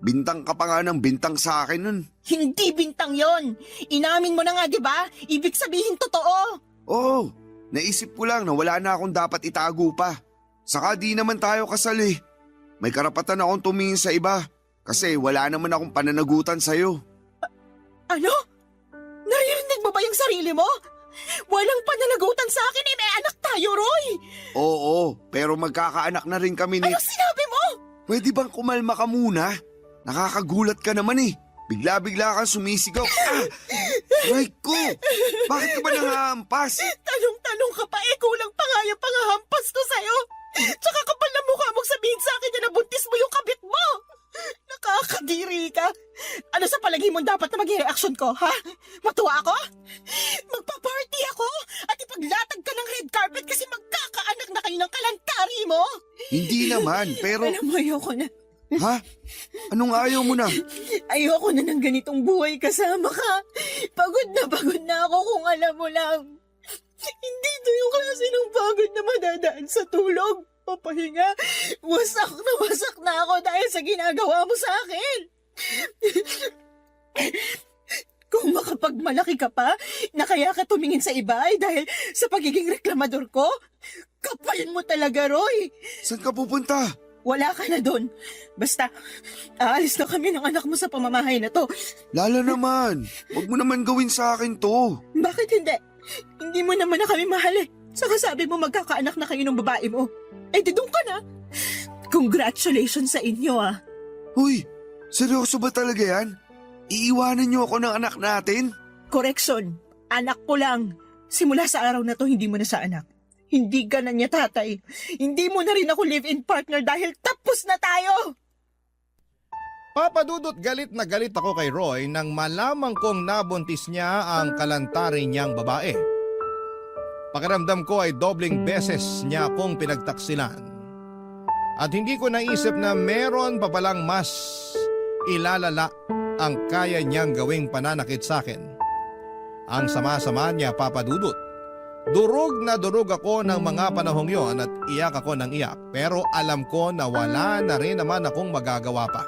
Bintang ka pa nga ng bintang sa akin nun. Hindi bintang yon. Inamin mo na nga, di ba? Ibig sabihin totoo. Oo, naisip ko lang na wala na akong dapat itago pa. Saka di naman tayo kasal eh. May karapatan akong tumingin sa iba kasi wala naman akong pananagutan sa'yo. Ano? Naririnig mo ba yung sarili mo? Walang pananagutan sa akin eh, may anak tayo, Roy! Oo, pero magkakaanak na rin kami ni... Ano sinabi mo? Pwede bang kumalma ka muna? Nakakagulat ka naman eh. Bigla-bigla kang sumisigaw. Aray ko! Bakit ka ba nangahampas? Tanong-tanong ka pa eh, kulang pa nga yung pangahampas ko sa'yo. Tsaka kapal na mukha mong sabihin sa akin na nabuntis mo yung kabit mo. Nakakadiri ka. Ano sa palagi mo dapat na maging reaksyon ko, ha? Matuwa ako? Magpa-party ako at ipaglatag ka ng red carpet kasi magkakaanak na kayo ng kalantari mo? Hindi naman, pero... Alam mo, ayoko na. Ha? Anong ayaw mo na? Ayoko na ng ganitong buhay kasama ka. Pagod na ako kung alam mo lang. Hindi ito yung klase ng pagod na madadaan sa tulog. Papahinga. Wasak na ako dahil sa ginagawa mo sa akin. Kung makapagmalaki ka pa, na kaya ka tumingin sa iba ay dahil sa pagiging reklamador ko, kapal mo talaga, Roy. Saan ka pupunta? Wala ka na doon. Basta, aalis na kami ng anak mo sa pamamahay na to. Lala naman, huwag mo naman gawin sa akin to. Bakit hindi? Hindi mo naman na kami mahal eh. Saka sabi mo magkakaanak na kayo ng babae mo. Eh di doon ka na. Congratulations sa inyo ah. Uy, seryoso ba talaga yan? Iiwanan niyo ako ng anak natin? Correction, anak ko lang. Simula sa araw na to, hindi mo na sa anak. Hindi ka na niya tatay. Hindi mo na rin ako live-in partner dahil tapos na tayo. Papadudot galit na galit ako kay Roy nang malamang kong nabuntis niya ang kalantari niyang babae. Pakiramdam ko ay dobling beses niya akong pinagtaksilan. At hindi ko naisip na meron pa palang mas ilalala ang kaya niyang gawing pananakit sa akin. Ang sama-sama niya, Papadudot. Durog na durog ako ng mga panahong yon at iyak ako ng iyak, pero alam ko na wala na rin naman akong magagawa pa.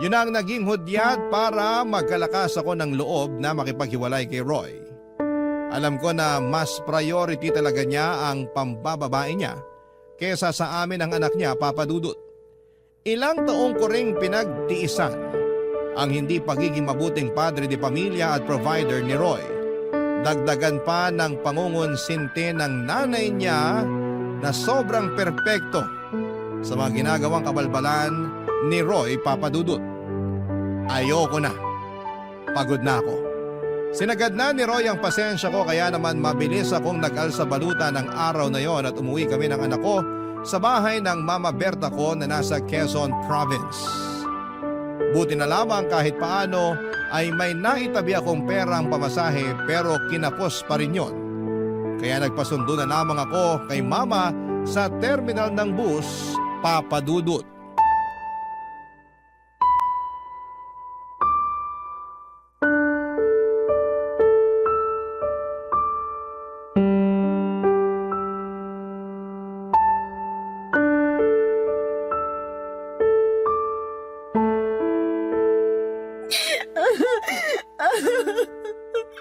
Yun ang naging hudyat para magkalakas ako ng loob na makipaghiwalay kay Roy. Alam ko na mas priority talaga niya ang pambababae niya kesa sa amin ang anak niya, Papadudot. Ilang taong ko ring pinagtiisan ang hindi pagiging mabuting padre de pamilya at provider ni Roy. Dagdagan pa ng pangungonsinti ng nanay niya na sobrang perpekto sa mga ginagawang kabalbalan ni Roy, Papadudot. Ayoko na. Pagod na ako. Sinagad na ni Roy ang pasensya ko kaya naman mabilis akong nag-alsa baluta ng araw na yon at umuwi kami ng anak ko sa bahay ng Mama Berta ko na nasa Quezon Province. Buti na lamang kahit paano ay may naitabi akong perang pamasahe pero kinapos pa rin yon. Kaya nagpasundo na lamang ako kay Mama sa terminal ng bus, Papadudot.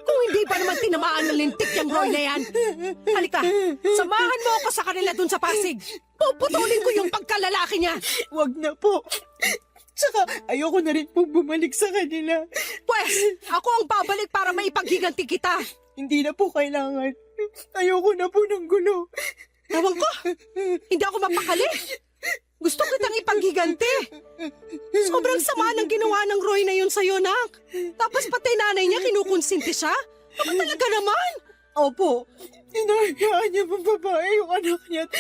Kung hindi pa naman tinamaan ng lintik yung Roy na yan. Halika, samahan mo ako sa kanila dun sa Pasig. Puputulin ko yung pagkalalaki niya. Wag na po. Tsaka ayoko na rin pong bumalik sa kanila. Pwes, ako ang babalik para maipaghiganti kita. Hindi na po kailangan. Ayoko na po ng gulo. Ewan ko, hindi ako mapakali. Gusto kitang ipaghiganti. Sobrang sama ng ginawa ng Roy na yun sa'yo, nak. Tapos pati nanay niya kinukonsinti siya. Ako talaga naman. Opo, Hinahayaan niya mong babae yung anak niya at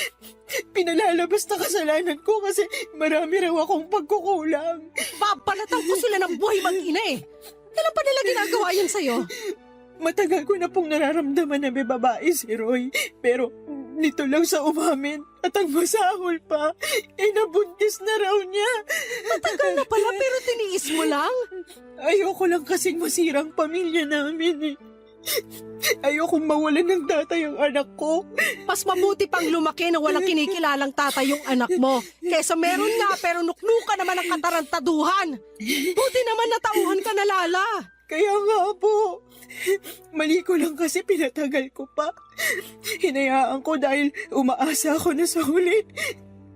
pinalalabas na kasalanan ko kasi marami raw akong pagkukulang. Babalatan ko sila ng buhay mag-ina eh. Kailan pa nila ginagawa yan sa'yo? Matagal ko na pong nararamdaman na may babae si Roy. Pero nito lang sa umamin at ang masahol pa, nabuntis na raw niya. Matagal na pala pero tiniis mo lang. Ayoko lang kasing masirang pamilya namin eh. Ayokong mawalan ng tatay ang anak ko. Mas mabuti pang lumaki na walang kinikilalang tatay yung anak mo. Kesa meron nga pero nuknuka naman ang katarantaduhan. Buti naman natauhan ka na, Lala. Kaya nga po, mali ko lang kasi pinatagal ko pa. Hinayaan ko dahil umaasa ako na sa huli.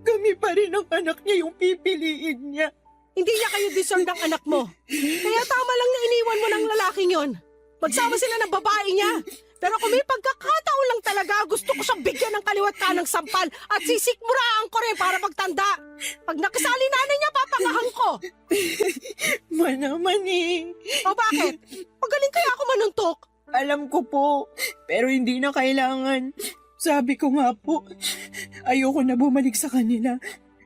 Kami pa rin ang anak niya yung pipiliin niya. Hindi niya kayo deserve ng anak mo. Kaya tama lang na iniwan mo ng lalaking yon. Magsama sila ng babae niya. Pero kung may pagkakataon lang talaga, gusto ko siyang bigyan ng kaliwat kanang sampal at sisikmuraan ko rin para pagtanda. Pag nakasali nanay niya, papakahan ko. Manaman eh. O bakit? Magaling kaya ako manuntok. Alam ko po, pero hindi na kailangan. Sabi ko nga po, ayoko na bumalik sa kanila.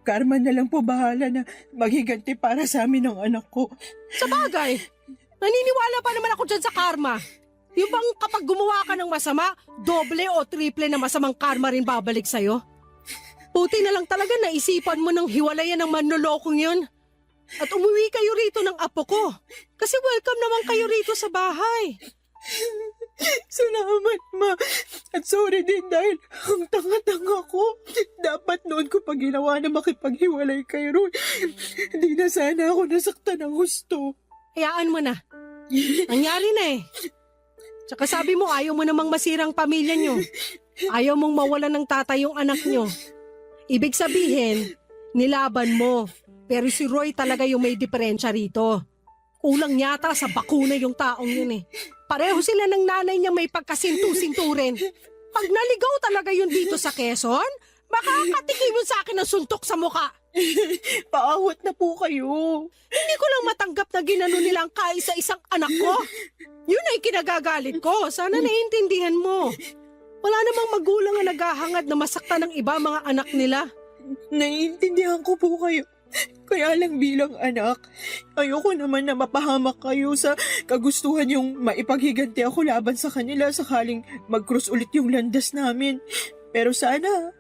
Karma na lang po bahala na maghiganti para sa amin ng anak ko. Sa bagay, naniniwala pa naman ako dyan sa karma. Yung bang kapag gumawa ka ng masama, doble o triple na masamang karma rin babalik sa'yo? Buti na lang talaga naisipan mo ng hiwalayan ng manlolokong yun. At umuwi kayo rito ng apo ko. Kasi welcome naman kayo rito sa bahay. Salamat, Ma. At sorry din dahil ang tanga-tanga ko. Dapat noon ko pa ginawa na makipaghiwalay kay Roy. Hindi na sana ako nasaktan ng gusto. Hayaan mo na. Nangyari na eh. Tsaka sabi mo ayaw mo namang masirang pamilya nyo. Ayaw mong mawalan ng tatay yung anak nyo. Ibig sabihin, nilaban mo. Pero si Roy talaga yung may diferensya rito. Kulang yata sa bakuna yung taong yun eh. Pareho sila ng nanay niya may pagkasintu-sinturin. Pag naligaw talaga yun dito sa Quezon, baka katikim mo sa akin ng suntok sa muka. Paawat na po kayo. Hindi ko lang matanggap na ginano nila ang kaisa-isang anak ko. Yun ay kinagagalit ko. Sana naiintindihan mo. Wala namang magulang na naghahangad na masaktan ng iba mga anak nila. Naiintindihan ko po kayo. Kaya lang bilang anak, ayoko naman na mapahamak kayo sa kagustuhan yung maipaghiganti ako laban sa kanila sakaling mag-cross ulit yung landas namin. Pero sana,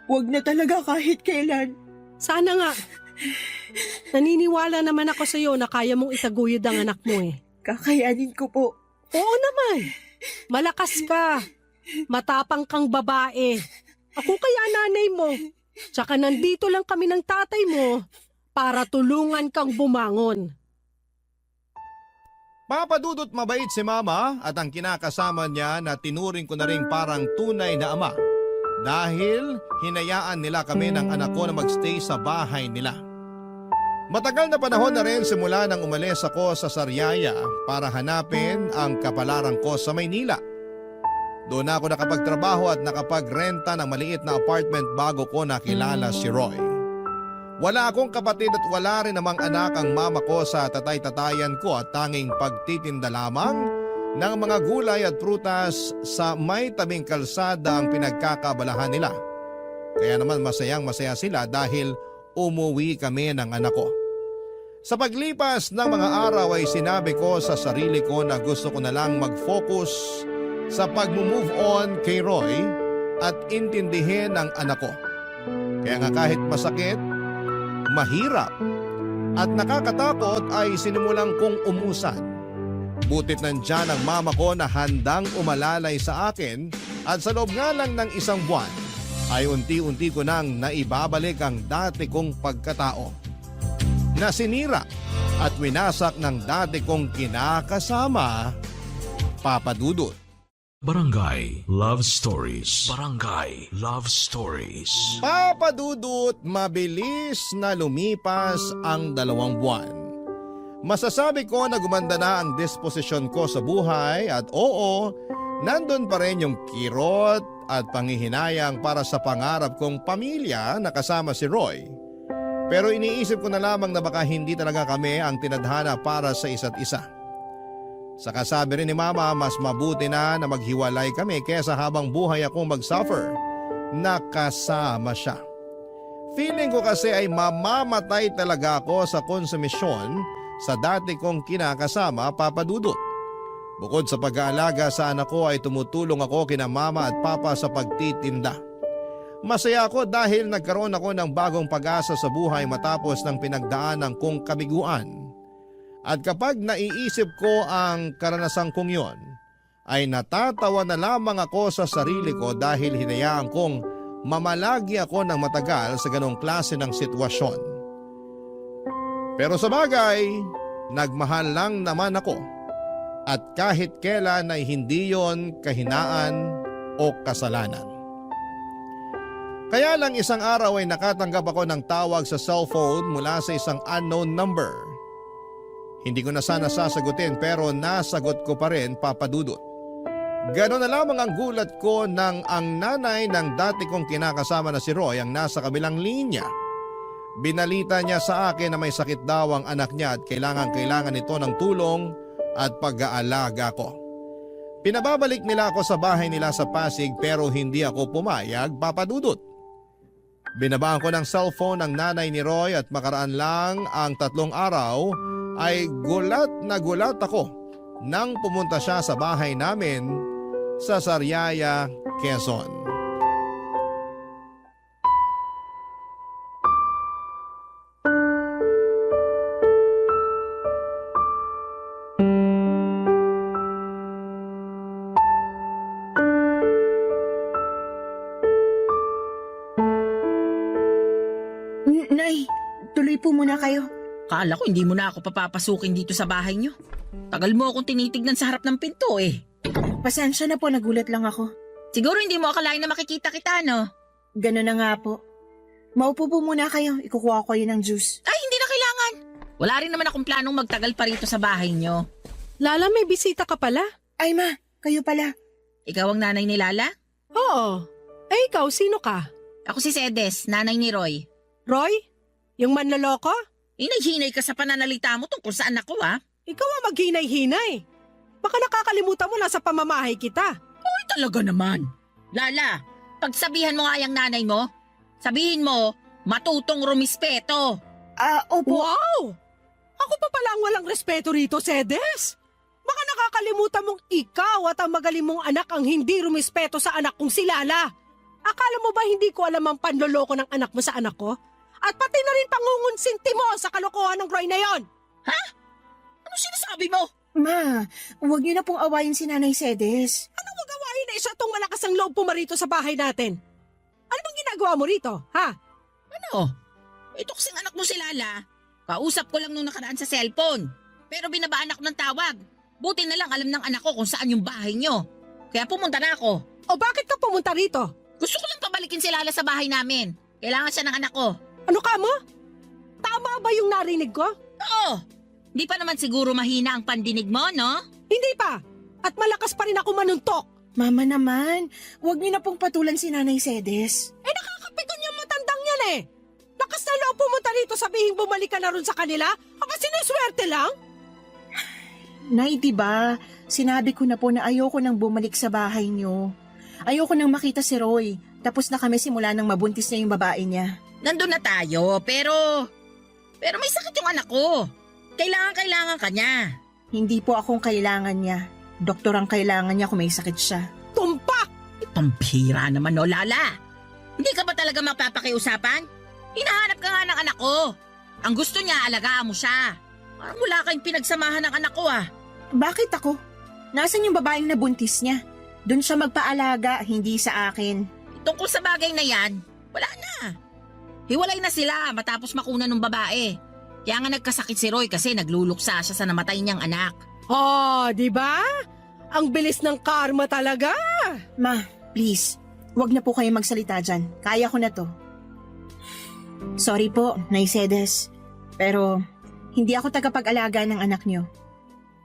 wag na talaga kahit kailan. Sana nga. Naniniwala naman ako sa iyo na kaya mong itaguyod ang anak mo eh. Kakayanin ko po. Oo naman. Malakas ka. Matapang kang babae. Ako kaya nanay mo. Tsaka nandito lang kami ng tatay mo para tulungan kang bumangon. Papadudot mabait si Mama at ang kinakasama niya na tinuring ko na rin parang tunay na ama. Dahil hinayaan nila kami ng anak ko na magstay sa bahay nila. Matagal na panahon na rin simula nang umalis ako sa Sariaya para hanapin ang kapalaran ko sa Maynila. Doon ako nakapagtrabaho at nakapagrenta ng maliit na apartment bago ko nakilala si Roy. Wala akong kapatid at wala rin namang anak ang mama ko sa tatay-tatayan ko at tanging pagtitinda lamang ng mga gulay at prutas sa may tabing kalsada ang pinagkakabalahan nila. Kaya naman masayang-masaya sila dahil umuwi kami ng anak ko. Sa paglipas ng mga araw ay sinabi ko sa sarili ko na gusto ko na lang mag-focus sa pag-move on kay Roy at intindihin ang anak ko. Kaya nga kahit masakit, mahirap at nakakatakot ay sinimulang kong umusan. Butit nandyan ang mama ko na handang umalalay sa akin at sa loob nga lang ng isang buwan ay unti-unti ko nang naibabalik ang dati kong pagkatao. Nasinira at winasak ng dati kong kinakasama, Papa Dudut. Barangay Love Stories. Barangay Love Stories. Papa Dudut, mabilis na lumipas ang 2 buwan. Masasabi ko na gumanda na ang disposisyon ko sa buhay at oo, nandun pa rin yung kirot at panghihinayang para sa pangarap kong pamilya na kasama si Roy. Pero iniisip ko na lamang na baka hindi talaga kami ang tinadhana para sa isa't isa. Saka sabi rin ni Mama, mas mabuti na maghiwalay kami kesa habang buhay akong mag-suffer. Nakasama siya. Feeling ko kasi ay mamamatay talaga ako sa konsumisyon sa dati kong kinakasama, Papa Dudut. Bukod sa pag-aalaga sa anak ko ay tumutulong ako kina Mama at Papa sa pagtitinda. Masaya ako dahil nagkaroon ako ng bagong pag-asa sa buhay matapos ng pinagdaanan kong kabiguan. At kapag naiisip ko ang karanasang kong yon, ay natatawa na lamang ako sa sarili ko dahil hinayaan kong mamalagi ako ng matagal sa ganong klase ng sitwasyon. Pero sa bagay, nagmahal lang naman ako at kahit kailan ay hindi yon kahinaan o kasalanan. Kaya lang isang araw ay nakatanggap ako ng tawag sa cellphone mula sa isang unknown number. Hindi ko na sana sasagutin pero nasagot ko pa rin, Papa Dudut. Ganon na lamang ang gulat ko nang ang nanay ng dati kong kinakasama na si Roy ang nasa kabilang linya. Binalita niya sa akin na may sakit daw ang anak niya at kailangan nito ng tulong at pag-aalaga ko. Pinababalik nila ako sa bahay nila sa Pasig pero hindi ako pumayag, Papa Dudut. Binabaan ko ng cellphone ang nanay ni Roy at makaraan lang ang 3 araw ay gulat na gulat ako nang pumunta siya sa bahay namin sa Sariaya, Quezon. Nay, tuloy po muna kayo. Kala ko hindi mo na ako papapasukin dito sa bahay niyo. Tagal mo akong tinitignan sa harap ng pinto eh. Pasensya na po, nagulat lang ako. Siguro hindi mo akalain na makikita kita, no? Ganun na nga po. Maupo po muna kayo, ikukuha ko kayo ng juice. Ay, hindi na kailangan. Wala rin naman akong planong magtagal pa rito sa bahay niyo. Lala, may bisita ka pala? Ay ma, kayo pala. Ikaw ang nanay ni Lala? Oo. Eh ikaw, sino ka? Ako si Sedes, nanay ni Roy. Roy? Yung manloloko? Hinay-hinay ka sa pananalita mo tungkol sa anak ko, ha? Ikaw ang maghinay-hinay. Baka nakakalimutan mo na sa pamamahay kita. Ay, talaga naman. Lala, pagsabihan mo nga yung nanay mo, sabihin mo, matutong rumispeto. Opo. Wow! Ako pa pala ang walang respeto rito, Sedes. Baka nakakalimutan mong ikaw at ang magaling mong anak ang hindi rumispeto sa anak kong si Lala. Akala mo ba hindi ko alam ang panloloko ng anak mo sa anak ko? At pati na rin pangungunsinti mo sa kalokohan ng Roy na yon. Ano sinasabi mo? Ma, huwag niyo na pong awayin si Nanay Sedes. Anong magawain na isa itong malakas ang loob pumarito sa bahay natin? Ano bang ginagawa mo rito, ha? Ano? Ito kasing anak mo si Lala. Kausap ko lang nung nakaraan sa cellphone. Pero binabaan ako ng tawag. Buti na lang alam ng anak ko kung saan yung bahay nyo. Kaya pumunta na ako. O bakit ka pumunta rito? Gusto ko lang pabalikin si Lala sa bahay namin. Kailangan siya ng anak ko. Ano ka mo? Tama ba yung narinig ko? Oo. Di pa naman siguro mahina ang pandinig mo, no? Hindi pa. At malakas pa rin ako manuntok. Mama naman, huwag niyo na pong patulan si Nanay Sedes. Eh nakakapikon yung matandang yan eh. Lakas na loob pumunta rito sabihin bumalik ka na rin sa kanila? Ako sinuswerte lang? Nay, diba, sinabi ko na po na ayoko nang bumalik sa bahay niyo. Ayoko nang makita si Roy. Tapos na kami simula nang mabuntis niya yung babae niya. Nandun na tayo, pero may sakit yung anak ko. Kailangan ka niya. Hindi po akong kailangan niya. Doktor ang kailangan niya kung may sakit siya. Tumpak! Pampira naman, no, Lala. Hindi ka ba talaga mapapakiusapan? Hinahanap ka nga ng anak ko. Ang gusto niya, alagaan mo siya. Parang wala kayong pinagsamahan ng anak ko, ah. Bakit ako? Nasaan yung babaeng nabuntis niya? Doon siya magpaalaga, hindi sa akin. Tungkol sa bagay na yan, wala na. Hiwalay na sila matapos makuna ng babae. Kaya nga nagkasakit si Roy kasi nagluluksa siya sa namatay niyang anak. Oh, di ba? Ang bilis ng karma talaga. Ma, please, wag na po kayo magsalita dyan. Kaya ko na to. Sorry po, Nay Sedes. Pero hindi ako tagapag-alaga ng anak niyo.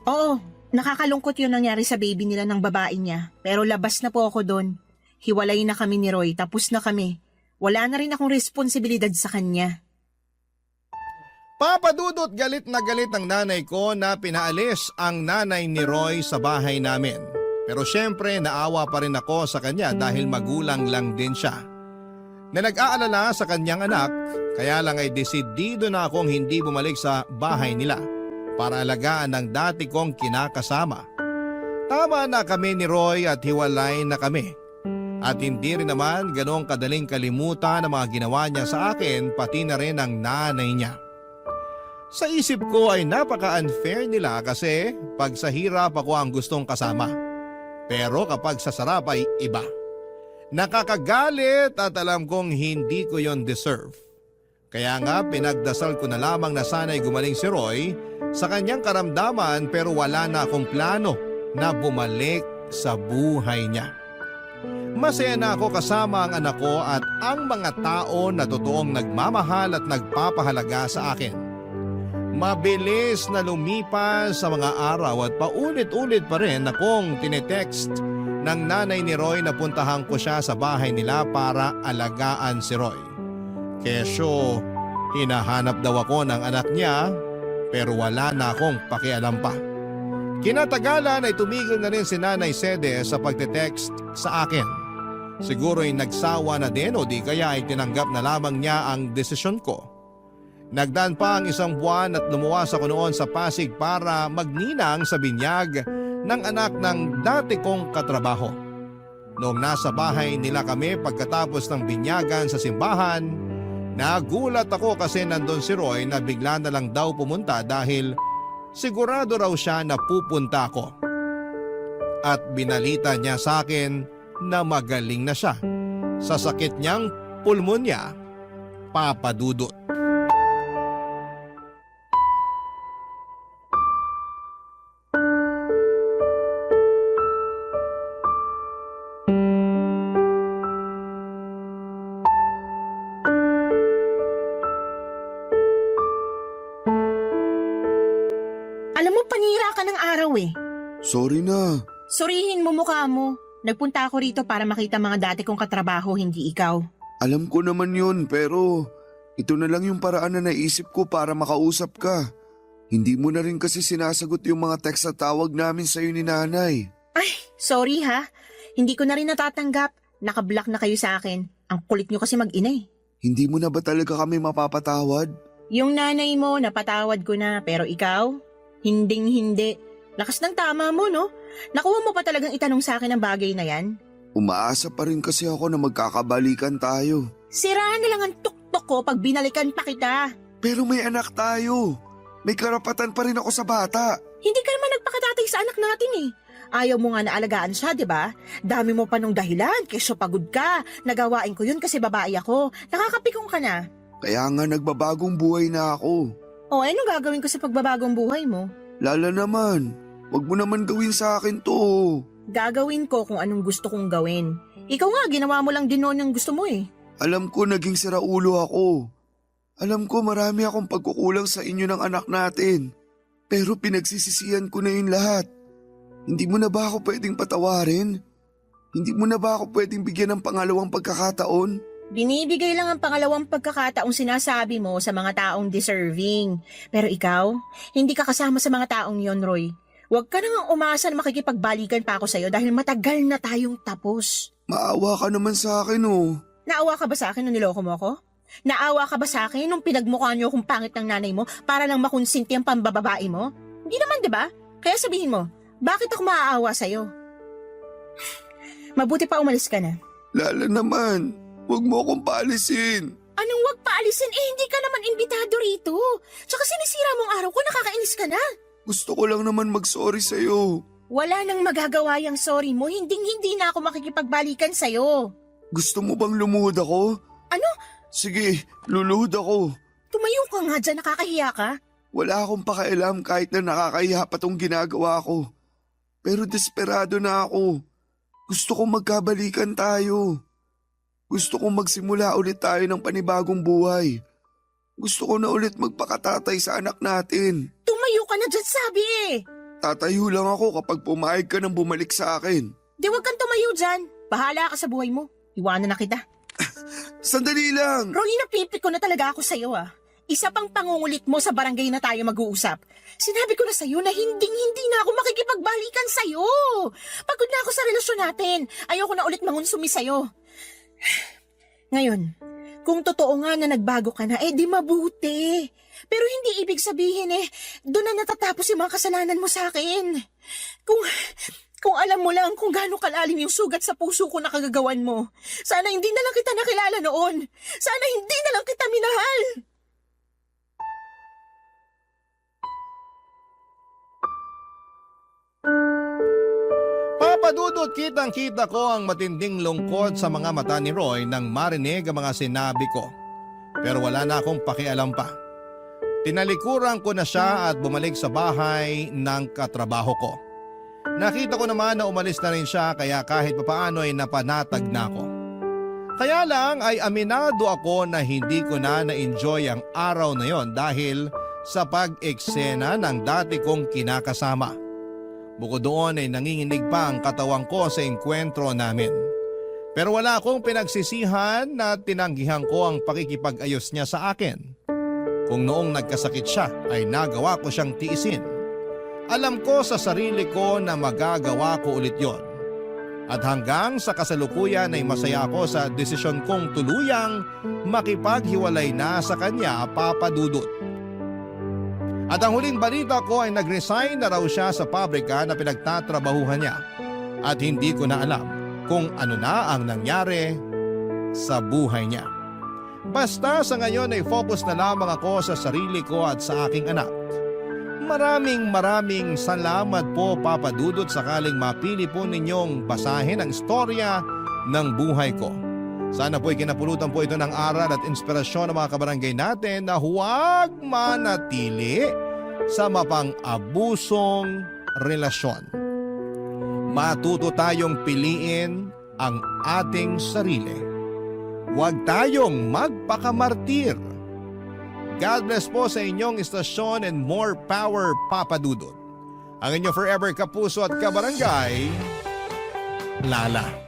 Oo, nakakalungkot yung nangyari sa baby nila ng babae niya. Pero labas na po ako doon. Hiwalay na kami ni Roy, tapos na kami. Wala na rin akong responsibilidad sa kanya. Papadudot galit na galit ang nanay ko na pinaalis ang nanay ni Roy sa bahay namin. Pero syempre naawa pa rin ako sa kanya dahil magulang lang din siya. Na nag-aalala sa kanyang anak, kaya lang ay desidido na akong hindi bumalik sa bahay nila para alagaan ang dati kong kinakasama. Tama na kami ni Roy at hiwalay na kami. At hindi rin naman ganong kadaling kalimutan ang mga ginawa niya sa akin pati na rin ang nanay niya. Sa isip ko ay napaka-unfair nila kasi pag sa hirap ako ang gustong kasama. Pero kapag sa sarap ay iba. Nakakagalit at alam kong hindi ko yon deserve. Kaya nga pinagdasal ko na lamang na sana'y gumaling si Roy sa kanyang karamdaman pero wala na akong plano na bumalik sa buhay niya. Masaya na ako kasama ang anak ko at ang mga tao na totoong nagmamahal at nagpapahalaga sa akin. Mabilis na lumipas sa mga araw at paulit-ulit pa rin akong tinetext ng nanay ni Roy na puntahan ko siya sa bahay nila para alagaan si Roy. Kesyo, hinahanap daw ako ng anak niya pero wala na akong pakialam pa. Kinatagalan ay tumigil na rin si Nanay Sede sa pagte-text sa akin. Siguro'y nagsawa na din o di kaya ay tinanggap na lamang niya ang desisyon ko. Nagdaan pa ang 1 buwan at lumuwas ako noon sa Pasig para magninang sa binyag ng anak ng dati kong katrabaho. Noong nasa bahay nila kami pagkatapos ng binyagan sa simbahan, nagulat ako kasi nandun si Roy na bigla na lang daw pumunta dahil sigurado raw siya na pupunta ako. At binalita niya sa akin na magaling na siya sa sakit niyang pulmonya, papadudot. Alam mo, panira ka ng araw eh. Sorry na. Surihin mo mukha mo. Nagpunta ako rito para makita mga dati kong katrabaho, hindi ikaw. Alam ko naman yun pero ito na lang yung paraan na naisip ko para makausap ka. Hindi mo na rin kasi sinasagot yung mga text at tawag namin sa'yo ni nanay. Ay, sorry ha. Hindi ko na rin natatanggap. Nakablock na kayo sa akin. Ang kulit nyo kasi mag-ina eh. Hindi mo na ba talaga kami mapapatawad? Yung nanay mo, napatawad ko na. Pero ikaw, hinding-hindi. Lakas ng tama mo, no? Nakuha mo pa talagang itanong sa akin ang bagay na yan? Umaasa pa rin kasi ako na magkakabalikan tayo. Siraan na lang ang tuktok ko pag binalikan pa kita. Pero may anak tayo. May karapatan pa rin ako sa bata. Hindi ka naman nagpakatatay sa anak natin eh. Ayaw mo nga na alagaan siya, di ba? Dami mo pa nung dahilan, kesyo pagod ka. Nagawain ko yun kasi babae ako. Nakakapikong ka na. Kaya nga nagbabagong buhay na ako. O, anong gagawin ko sa pagbabagong buhay mo? Lala naman, wag mo naman gawin sa akin to. Gagawin ko kung anong gusto kong gawin. Ikaw nga, ginawa mo lang din noon yung gusto mo eh. Alam ko naging siraulo ako. Alam ko marami akong pagkukulang sa inyo ng anak natin. Pero pinagsisisihan ko na yun lahat. Hindi mo na ba ako pwedeng patawarin? Hindi mo na ba ako pwedeng bigyan ng pangalawang pagkakataon? Binibigay lang ang pangalawang pagkakataong sinasabi mo sa mga taong deserving. Pero ikaw, hindi ka kasama sa mga taong yon, Roy. Huwag ka nang umasa na makikipagbalikan pa ako sa'yo dahil matagal na tayong tapos. Maawa ka naman sa akin oh. Naawa ka ba sa akin nung niloko mo ako? Naawa ka ba sa akin nung pinagmukha niyo akong pangit ng nanay mo para lang makonsinti ang pambababae mo? Hindi naman, di ba? Kaya sabihin mo, bakit ako maaawa sa'yo? Mabuti pa umalis ka na. Lala naman, huwag mo akong paalisin. Anong wag paalisin? Hindi ka naman imbitado rito. Tsaka sinisira mong araw ko, nakakainis ka na. Gusto ko lang naman mag-sorry sa'yo. Wala nang magagawa yung sorry mo, hindi na ako makikipagbalikan sa'yo. Gusto mo bang lumuhod ako? Ano? Sige, luluhod ako. Tumayo ka nga dyan, nakakahiya ka. Wala akong pakialam kahit na nakakahiya pa tong ginagawa ko. Pero desperado na ako. Gusto kong magkabalikan tayo. Gusto kong magsimula ulit tayo ng panibagong buhay. Gusto ko na ulit magpakatatay sa anak natin. Tumayo ka na dyan, sabi eh. Tatayo lang ako kapag pumayag ka ng bumalik sa akin. Di wag kang tumayo dyan. Bahala ka sa buhay mo. Iwanan na kita. Sandali lang! Roy, napipik ko na talaga ako sa'yo ah. Isa pang pangungulit mo sa barangay na tayo mag-uusap. Sinabi ko na sa'yo na hindi na ako makikipagbalikan sa'yo. Pagod na ako sa relasyon natin. Ayoko na ulit mangunsumi sa'yo. Ngayon, kung totoo nga na nagbago ka na, di mabuti. Pero hindi ibig sabihin doon na natatapos yung mga kasalanan mo sa akin. Kung alam mo lang kung gaano kalalim yung sugat sa puso ko na kagagawan mo. Sana hindi na lang kita nakilala noon. Sana hindi na lang kita minahal. Papadudot, kitang-kita ko ang matinding lungkot sa mga mata ni Roy nang marinig ang mga sinabi ko. Pero wala na akong pakialam pa. Tinalikuran ko na siya at bumalik sa bahay ng katrabaho ko. Nakita ko naman na umalis na rin siya kaya kahit papaano ay napanatag na ako. Kaya lang ay aminado ako na hindi ko na na-enjoy ang araw na yon dahil sa pag-eksena ng dati kong kinakasama. Bukod doon ay nanginginig pa ang katawan ko sa engkwentro namin. Pero wala akong pinagsisihan na tinanggihan ko ang pakikipag-ayos niya sa akin. Kung noong nagkasakit siya ay nagawa ko siyang tiisin. Alam ko sa sarili ko na magagawa ko ulit yon. At hanggang sa kasalukuyan ay masaya ako sa desisyon kong tuluyang makipaghiwalay na sa kanya, Papa Dudut. At ang huling balita ko ay nag-resign na raw siya sa pabrika na pinagtatrabahuhan niya. At hindi ko na alam kung ano na ang nangyari sa buhay niya. Basta sa ngayon ay focus na lamang ako sa sarili ko at sa aking anak. Maraming salamat po, Papa Dudut, sakaling mapili po ninyong basahin ang istorya ng buhay ko. Sana po'y kinapulutan po ito ng aral at inspirasyon ng mga kabarangay natin na huwag manatili sa mapang-abusong relasyon. Matuto tayong piliin ang ating sarili. Huwag tayong magpakamartir. God bless po sa inyong istasyon and more power, Papa Dudut. Ang inyong forever kapuso at kabarangay, Lala.